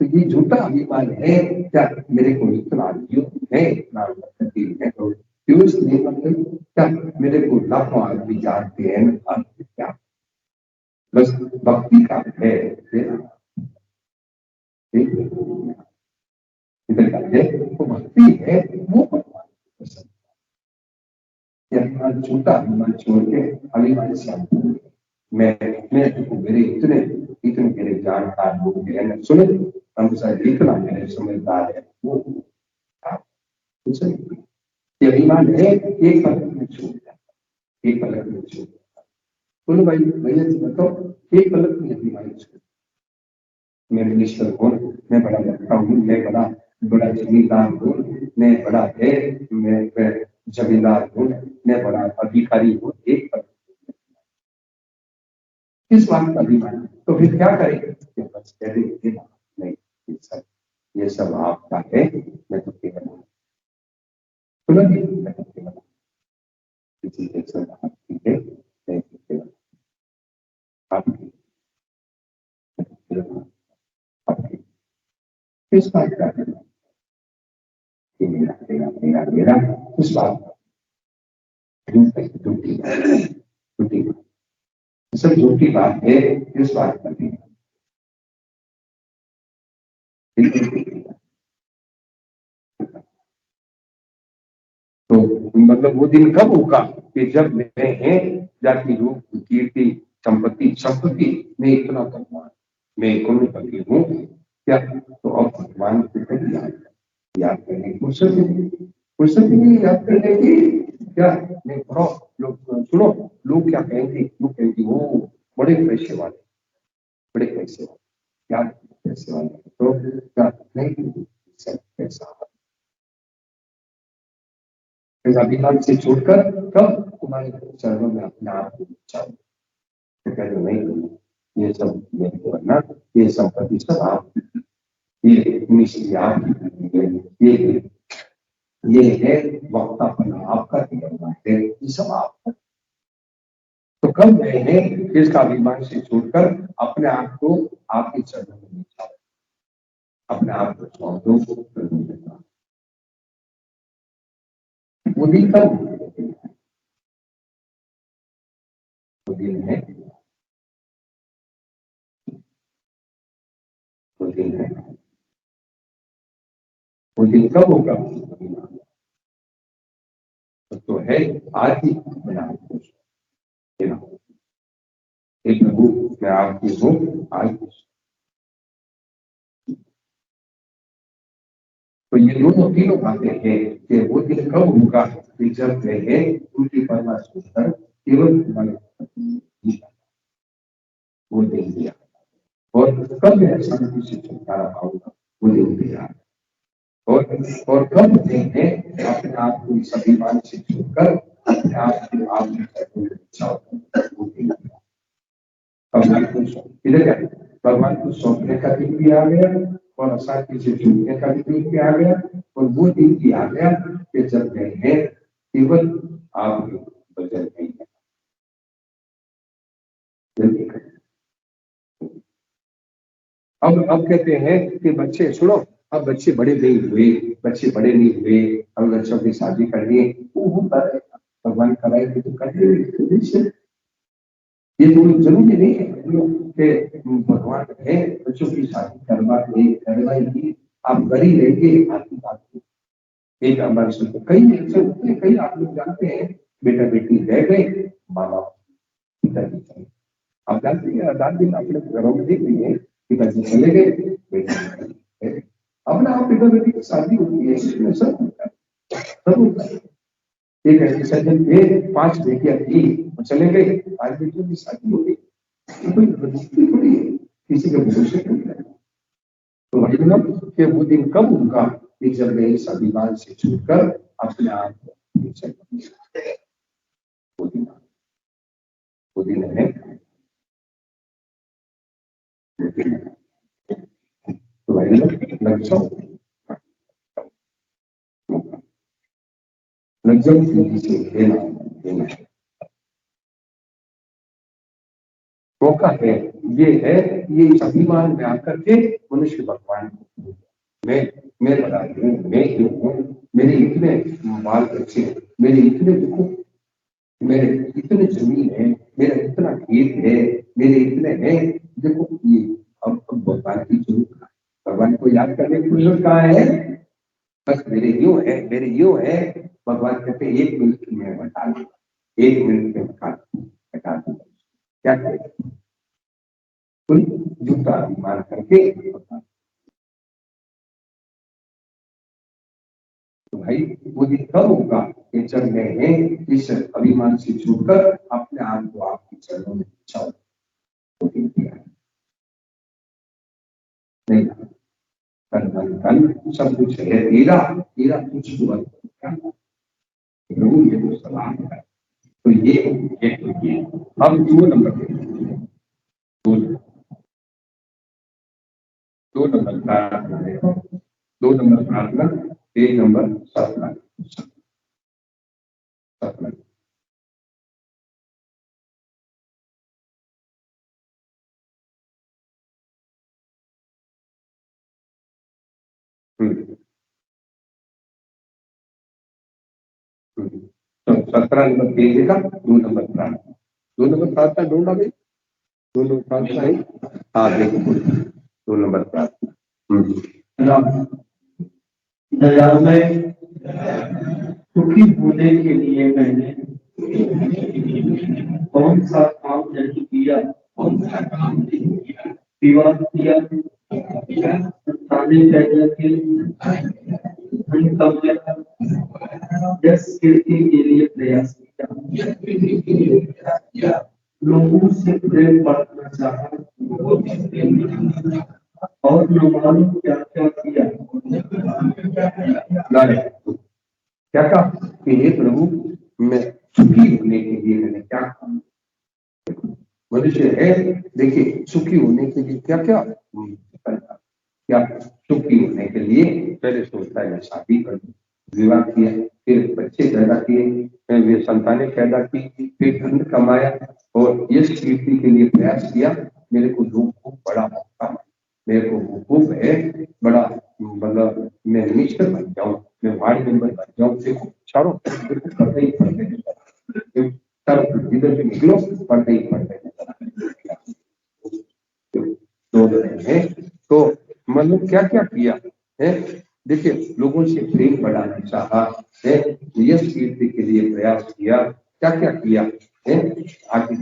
तो ये झूठा अभिमान है क्या, मेरे को इतना योग है, इतना है, तो इसलिए मतलब क्या मेरे को लाखों आदमी जानते हैं, क्या बस भक्ति का है, इधर का है तो भक्ति है, वो भगवान पसंद, अभिमान झूठा अभिमान छोड़ के अभिमान से मैं मेरे इतने इतने मेरे जानकार लोग हैं ना, सुने हम शायद इतना मेरे समझदार है, वो ये अभिमान है, एक पलक में छूट जाता, एक पलक में छूट जाता, बोलो भाई भैया जी बताओ, एक पलक में अभिमान छूट, मैं मिनिस्टर हूँ, मैं बड़ा लगता हूँ, मैं बड़ा जमींदार हूँ, मैं बड़ा है, मैं जमींदार हूँ, मैं बड़ा अधिकारी हूँ, एक पलक किस बात का अभिमान, तो फिर क्या करेंगे, बस कह देंगे नहीं, ये सब आपका है, मैं तो केवल मैं तो केवल किसी के आपकी है, मैं तो केवल आपकी, आपकी किस बात का है, मेरा मेरा मेरा मेरा उस बात का झूठी झूठी सब झूठी बात है, किस बात का है, तो मतलब वो दिन कब होगा कि जब मैं जाति रूप कीर्ति संपत्ति में इतना भगवान, मैं करोड़पति हूँ क्या, तो अब भगवान को याद करने की फुर्सत नहीं, याद करने की क्या, मैं बड़ा लोग सुनो, लोग क्या कहेंगे, लोग कहेंगे वो बड़े पैसे वाले, बड़े पैसे वाले, क्या पैसे वाले, तो क्या नहीं सब पैसा अभिमान से छोड़कर कब तुम्हारे चरणों में अपने आप को चाहो, तो कहते नहीं, ये सब मेरे को बनना, ये संपत्ति सब आप, ये निश्चय आपकी, ये है वक्तापना आपका है, ये सब आपका, तो कब मैंने इसका अभिमान से छोड़कर अपने आप को आपके चरणों में नीचा, अपने आप को सौंप दो, वो दिन कब, वो दिन है, वो दिन है, वो दिन कब होगा, तो है आज ही अपने आप को, एक प्रभु मैं आपकी हूँ आज, तो ये दोनों तीनों बातें हैं कि वो दिन कब होगा कि जब है उनकी परमात्मा केवल तुम्हारे वो दिन दिया, और कब मैं शांति से छुटकारा पाऊंगा, वो दिन दिया, और कब देंगे अपने आप को इस अभिमान से छूटकर अपने आप को आप भगवान को इधर क्या भगवान को सौंपने का दिन भी आ गया और असाध्य से छूटने का भी दिन भी आ गया और वो दिन भी आ गया कि जब मैंने केवल आप बदल नहीं है जल्दी करें। अब कहते हैं कि बच्चे सुनो अब बच्चे बड़े नहीं हुए बच्चे बड़े नहीं हुए अब बच्चों की शादी करनी है वो होता है भगवान कराएंगे तो करते ये तो जरूरी नहीं है कि भगवान है बच्चों की शादी करवाएगी आप कर ही रहेंगे आपकी बात एक हमारे सुनते कई ऐसे होते हैं कई आप लोग जानते हैं बेटा बेटी रह गए माँ बाप पिताजी आप जानते हैं रात दिन अपने घरों में देख रही है पिताजी चले गए बेटा अपना आप पिता बेटी की शादी होती है इसमें सब होता है सब होता है एक ऐसे सज्जन थे 5 बेटियां थी वो चले गए 5 बेटियों की शादी हो गई कोई रजिस्ट्री थोड़ी है किसी का भविष्य नहीं है तो वही मतलब कि वो दिन कब होगा कि जब मैं इस अभिमान से छूटकर अपने आप वो दिन है तो वही लग जाओ से देना मौका है ये इस अभिमान में आकर के मनुष्य भगवान मैं बता हूँ मैं क्यों हूँ मेरे इतने बाल बच्चे मेरे इतने देखो मेरे इतने जमीन है मेरा इतना खेत है मेरे इतने हैं देखो ये अब भगवान की जरूरत भगवान को याद करने की जरूरत कहाँ है बस मेरे यूं है भगवान कहते एक मिनट में बता दो 1 मिनट में बता दो क्या करेगा कोई जूता अभिमान करके तो भाई वो दिन कब होगा कि जब मैं इस अभिमान से छूटकर अपने आप को आपके चरणों में बिछाऊं तो दिन किया नहीं कल सब कुछ है तेरा तेरा कुछ हुआ प्रभु ये तो सलाह है तो ये हम 2 नंबर दो नंबर प्रार्थना 2 नंबर प्रार्थना 1 नंबर सपना तो 17 नंबर पेज का 2 नंबर प्रार्थना 2 नंबर प्रार्थना ढूंढा भाई 2 नंबर प्रार्थना है हाँ देखो 2 नंबर प्रार्थना दया में सुखी होने के लिए मैंने कौन सा काम नहीं किया विवाह किया संतानें पैदा की धन कमाया यश कीर्ति के लिए प्रयास किया लोगों से प्रेम बढ़ाना चाहा और न मालूम क्या क्या किया क्या कहा कि हे प्रभु मैं सुखी होने के लिए मैंने क्या काम मनुष्य है देखिए सुखी होने के लिए क्या क्या क्या सुखी होने के लिए पहले सोचता है मैं शादी करूं विवाह किया फिर बच्चे पैदा किए फिर संतानें पैदा की फिर धन कमाया और यश कीर्ति के लिए प्रयास किया मेरे को जो खूब बड़ा मौका मेरे को वो खूब है बड़ा मतलब मैं मिनिस्टर बन जाऊं मैं वार्ड मेंबर बन जाऊं देखो चारों पढ़ते ही पढ़ते इधर से निकलो पढ़ते ही पढ़ते तो मतलब क्या क्या किया है देखिए लोगों से प्रेम बढ़ाना चाहा है यश कीर्ति के लिए प्रयास किया क्या क्या किया है आगे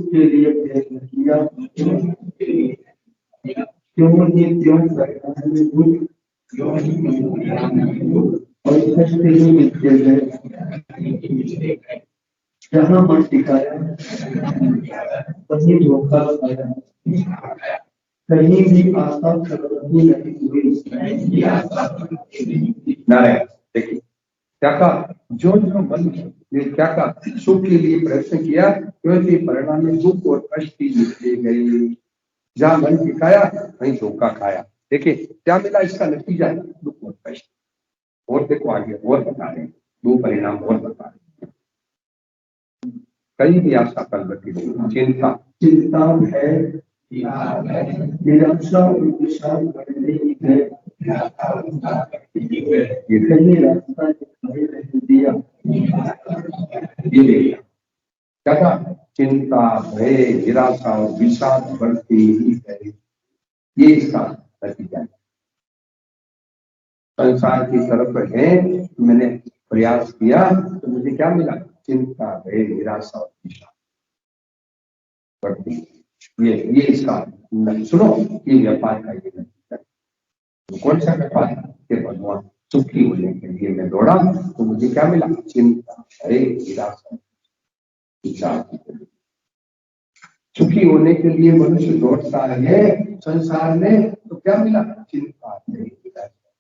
के लिए प्रयत्न किया क्यों ये क्यों सरकार में और कष्ट ही मिलते हैं जहाँ मन टिकाया वहीं धोखा खाया, कहीं भी आशा प्रगति नहीं हुई। नारायण। देखिए क्या कहा, जो जो मन ने क्या कहा, सुख के लिए प्रयत्न किया, क्योंकि परिणाम में दुख और कष्ट ही निकले गए। जहाँ मन टिकाया वहीं धोखा खाया। देखिए क्या मिला, इसका नतीजा दुख और कष्ट। और देखो आगे और बता रहे हैं, दो परिणाम और बता रहे हैं। कहीं भी आशा प्रगति नहीं, चिंता चिंता है, निराशा और विषाद बढ़ने ही है, कहीं रास्ता दिखाई नहीं दिया। ये देखिए क्या था, चिंता भय निराशा और विषाद बढ़ती ही है। ये इसका नतीजा है। संसार की तरफ है, मैंने प्रयास किया तो मुझे क्या मिला, चिंता भय निराशा और विषाद बढ़ती। ये इसका सुनो, ये व्यापार का ये नतीजा। तो कौन सा व्यापार के भगवान सुखी होने के लिए मैं दौड़ा तो मुझे क्या मिला, चिंता भय निराशा विषाद। सुखी होने के लिए मनुष्य दौड़ता है संसार में, तो क्या मिला, चिंता भय निराशा।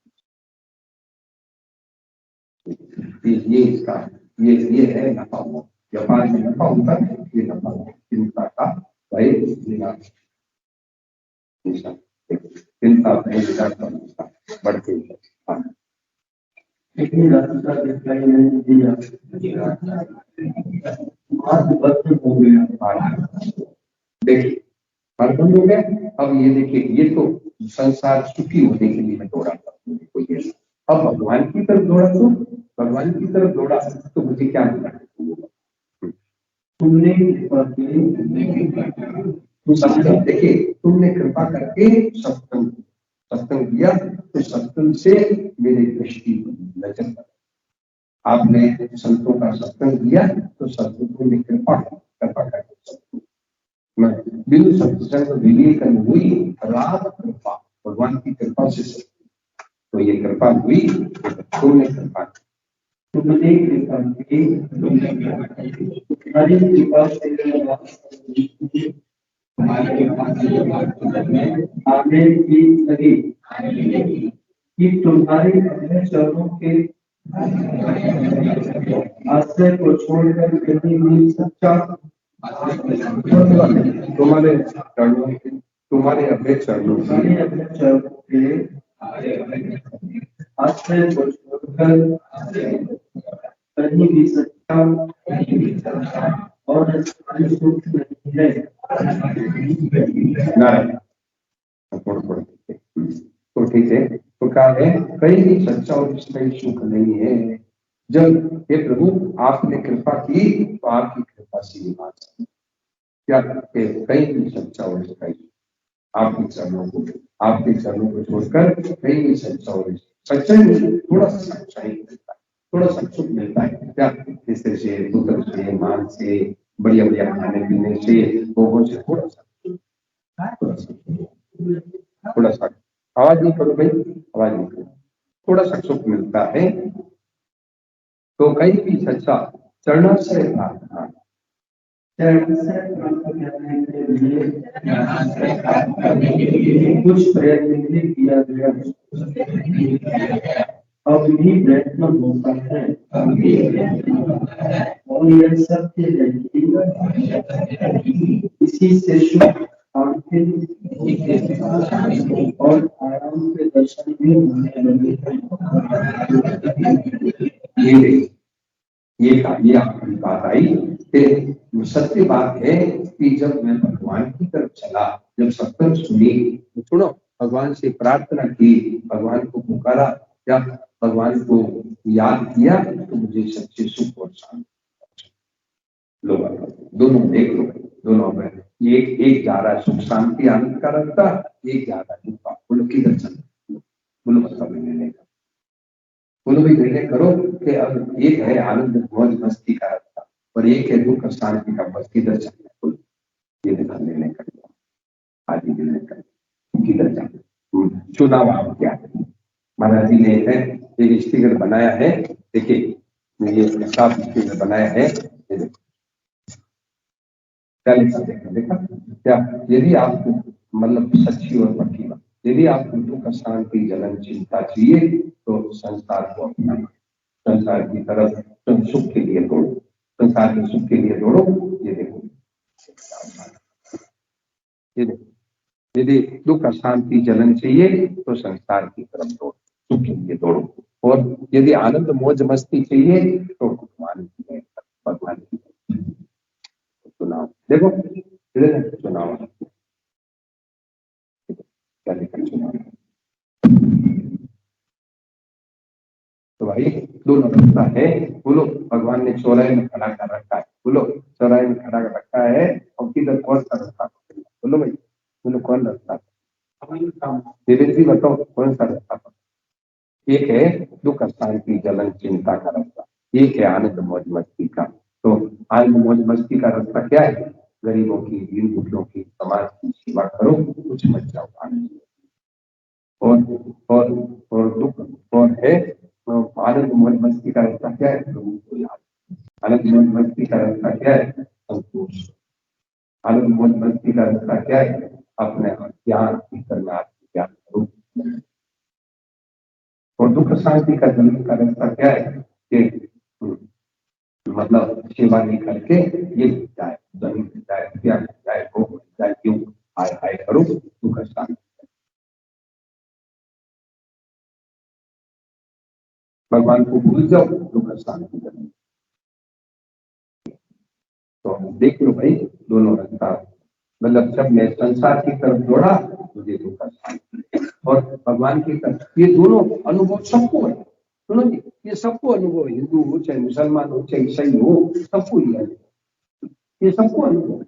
ये इसका ये है नफा हुआ। व्यापार में नफा होता है, ये नफा हुआ चिंता का भय निराशा। चिंता भय निराशा बढ़ते हैं। लेकिन रास्ता दिखाई नहीं दिया, मार्ग बंद हो गया। देखिए मार्ग बंद हो गया। अब ये देखिए, ये तो संसार सुखी होने के लिए मैं दौड़ा था, अब भगवान की तरफ दौड़ा तो भगवान की तरफ दौड़ा तो मुझे क्या मिला, तुमने देखिए तुमने कृपा करके सत्संग दिया, तो सत्संग से मेरी दृष्टि नजर पर आपने संतों का सत्संग दिया, तो सत्संगों ने कृपा करके सत्संग मैं बिनु सत्संग विवेक हुई राम कृपा, भगवान की कृपा से सत्संग। तो ये कृपा हुई, तुमने कृपा तुमने कृपा की, तुम्हारी कृपा से आगे की लगी कि तुम्हारे अपने चरणों के आश्रय को छोड़कर कहीं भी सच्चा तुम्हारे अपने चरणों के आश्रय को छोड़कर कहीं भी सच्चा और सुख नहीं है। तो ठीक है, तो क्या है, कहीं भी सच्चा और स्थायी सुख नहीं है। जब हे प्रभु आपने कृपा की तो आपकी कृपा से ये बात क्या करते, कहीं भी सच्चा और स्थायी आपके चरणों को छोड़कर कहीं भी सच्चा और सच्चाई में थोड़ा सा सच्चाई मिलता है, थोड़ा सा सुख मिलता है। क्या इससे से पुत्र से मान से बढ़िया बढ़िया खाने पीने से भोगों से थोड़ा सा आवाज नहीं करो भाई, आवाज नहीं करो, थोड़ा सा सुख मिलता है। तो कहीं भी सच्चा चरणों से प्रार्थना कुछ प्रयत्न भी किया गया, अब भी प्रयत्न होता है, और यह सत्य है कि इसी से सुख शांति और आराम के दर्शन भी होने लगे हैं। ये आपकी बात आई। सत्य बात है कि जब मैं भगवान की तरफ चला, जब सत्संग सुनी, तो सुनो, भगवान से प्रार्थना की, भगवान को पुकारा या भगवान को याद किया, तो मुझे सच्चे सुख और शांति लोग दोनों देख लो, दोनों में एक जा रहा है सुख शांति आनंद का रास्ता, एक जा रहा है दुख का। बोलो किधर चल, बोलो मतलब निर्णय करो, बोलो भी निर्णय करो कि अब एक है आनंद मौज मस्ती का रास्ता और एक है दुख शांति का, बस किधर चलना, बोलो ये निर्णय कर लो, आज ही निर्णय कर किधर जाना। चुनाव आप क्या है, महाराज जी ने एक स्टिकर बनाया है, देखिए ये साफ स्टिकर बनाया है, क्या लिखा देखा देखा क्या, यदि आपको मतलब सच्ची और पक्की बात, यदि आपको दुख शांति जलन चिंता चाहिए तो संसार को अपना, संसार की तरफ तुम सुख के लिए दौड़ो, संसार के सुख के लिए दौड़ो। ये देखो ये देखो, यदि दुख शांति जलन चाहिए तो संसार की तरफ दौड़ो, सुख के लिए दौड़ो। और यदि आनंद मौज मस्ती चाहिए तो भगवान की, भगवान की चुनाव देखो, चुनाव क्या लिखा चुनाव। तो भाई दोनों रास्ता है, बोलो भगवान ने चौराहे में खड़ा कर रखा है, बोलो चौराहे में खड़ा कर रखा है, और किधर कौन सा रास्ता, बोलो भाई, बोलो कौन रास्ता, देवेंद्र जी बताओ कौन सा रास्ता। एक है दुख शांति जलन चिंता का रास्ता, एक है आनंद मौज मस्ती का। तो आनंद मौज मस्ती का रास्ता क्या है, गरीबों की, दीन दुखियों की, समाज की सेवा करो, कुछ मत जाओ आनंद। और और दुख और है आनंद मौज मस्ती का रास्ता क्या है, प्रभु को याद। आनंद मौज मस्ती का रास्ता क्या है, संतोष। आनंद मौज मस्ती का रास्ता क्या है, अपने ज्ञान भीतर में आत्मज्ञान करो। और दुख शांति का जन्म का रास्ता क्या है कि मतलब सेवा नहीं करके ये जाए, जमीन जाए, क्या जाए, वो जाए, क्यों हाय हाय करो, दुख शांति। भगवान को भूल जाओ, दुख शांति करो। तो देख लो भाई दोनों रास्ता, मतलब जब मैं संसार की तरफ दौड़ा मुझे दुख शांति, और भगवान की तरफ, ये दोनों अनुभव सबको है। सुनो जी, ये सबको अनुभव है, हिंदू हो चाहे मुसलमान हो चाहे ईसाई हो, सबको ही है, ये सबको अनुभव है।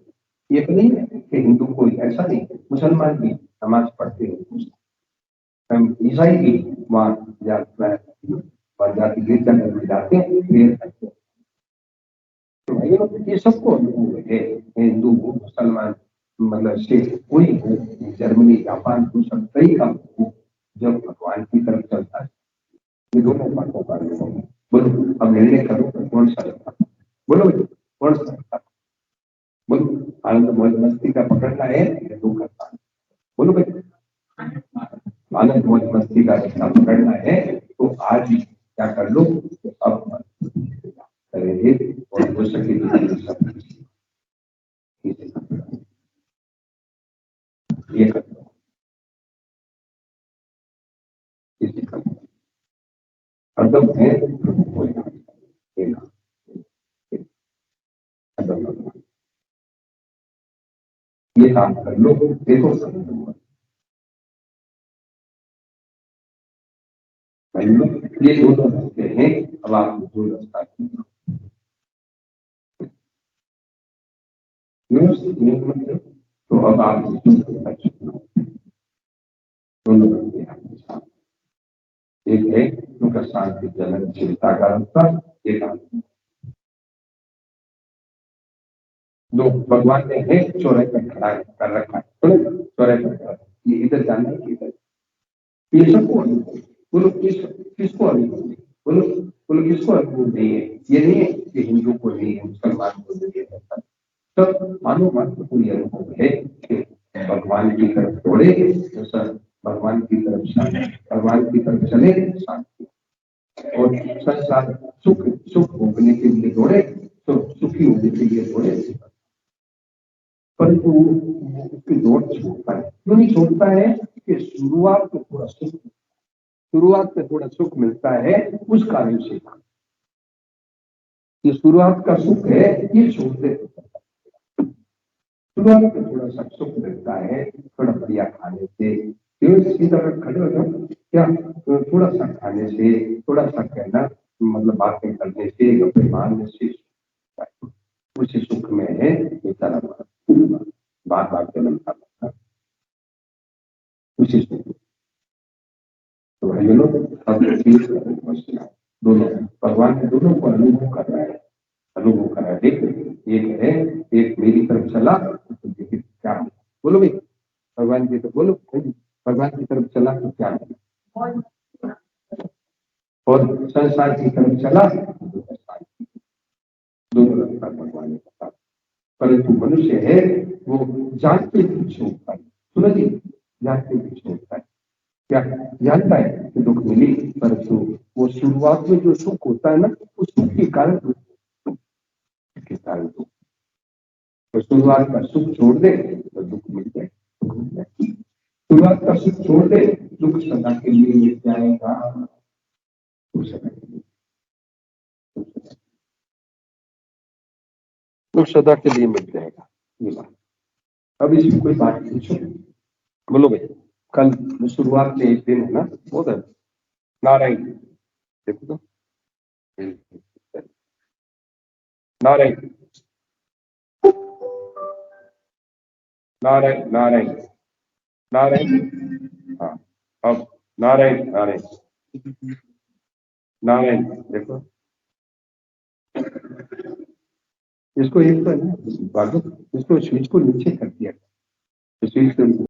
ये तो नहीं है कि हिंदू को ऐसा नहीं, मुसलमान भी नमाज पढ़ते हैं, हम ईसाई भी वहां जाति गिरजाघर में जाते हैं, प्रेयर करते हैं। तो ये सबको अनुभव है, हिंदू हो मुसलमान, मतलब से कोई हो, जर्मनी जापान हो, सब कई का हो, जब भगवान की तरफ चलता है ये दोनों बातों का अनुभव है। बोलो अब निर्णय करो कौन सा लगता, बोलो कौन सा लगता, बोलो आनंद मौज मस्ती का पकड़ना है या दुख का, बोलो भाई आनंद मौज मस्ती का रास्ता पकड़ना है तो आज ही क्या कर लो, अब करेंगे और हो सके तो ये कर लो, इसे कर लो, अदब है ये काम कर लो, देखो ये दोनों रास्ते हैं। अब आप जो रास्ता तो अब आप दोनों रास्ते आपके साथ, एक है उनका शांति जलन चिंता का रास्ता, एक दो भगवान ने है चौराहे पर खड़ा कर रखा है, चौराहे पर खड़ा, ये इधर जाना है इधर, ये सबको अनुभव, बोलो किसको अनुभव, बोलो बोलो किसको अनुभव नहीं है, ये नहीं है कि हिंदू को नहीं है, मुसलमान को नहीं है, सब मानो मात्र को ये अनुभव है कि भगवान की तरफ दौड़े तो सर भगवान की तरफ शांति, भगवान की तरफ चले शांति, और संसार सुख सुख भोगने के लिए दौड़े तो सुखी होने के लिए दौड़े, परंतु उसकी दौड़ छोड़ता है, क्यों नहीं छोड़ता है कि शुरुआत में थोड़ा सुख, शुरुआत में थोड़ा सुख मिलता है, उस कारण से ये शुरुआत का सुख है, ये छोड़ते, शुरुआत में थोड़ा सा सुख मिलता है, थोड़ा बढ़िया खाने से, इसकी तरह खड़े हो जाओ क्या, तो थोड़ा सा खाने से, थोड़ा सा कहना मतलब बातें करने से, कपड़े बांधने से उसी सुख में है, बेचारा बार बार जन्मता रहता उसी सुख। तो भाई लोग अब दोनों भगवान ने दोनों को अनुभव कर रहा है, अनुभव कर रहा है, देख एक है, एक मेरी तरफ चला तो देखिए क्या, बोलो भाई भगवान की, तो बोलो भगवान की तरफ चला तो क्या है, और संसार की तरफ चला तो दोनों रास्ता भगवान ने बता, परंतु मनुष्य है वो जात के पीछे होता है। सुना जी, जात के पीछे होता है। क्या जानता है कि दुख मिली, परंतु वो शुरुआत में जो सुख होता है ना, उस सुख के कारण दुख। तो शुरुआत का सुख छोड़ दे तो दुख मिल जाए। शुरुआत का सुख छोड़ दे, दुख सदा के लिए मिल जाएगा। दुख सदा के लिए मिल जाएगा, ये बात। अब इसमें कोई बात पूछो, बोलो भाई। कल शुरुआत में एक दिन है ना, बहुत है नारायण, देखो तो नारायण नारायण नारायण नारायण। हाँ, अब नारायण नारायण नारायण देखो, इसको एक तो है ना, इसको स्विच को नीचे कर दिया, स्विच को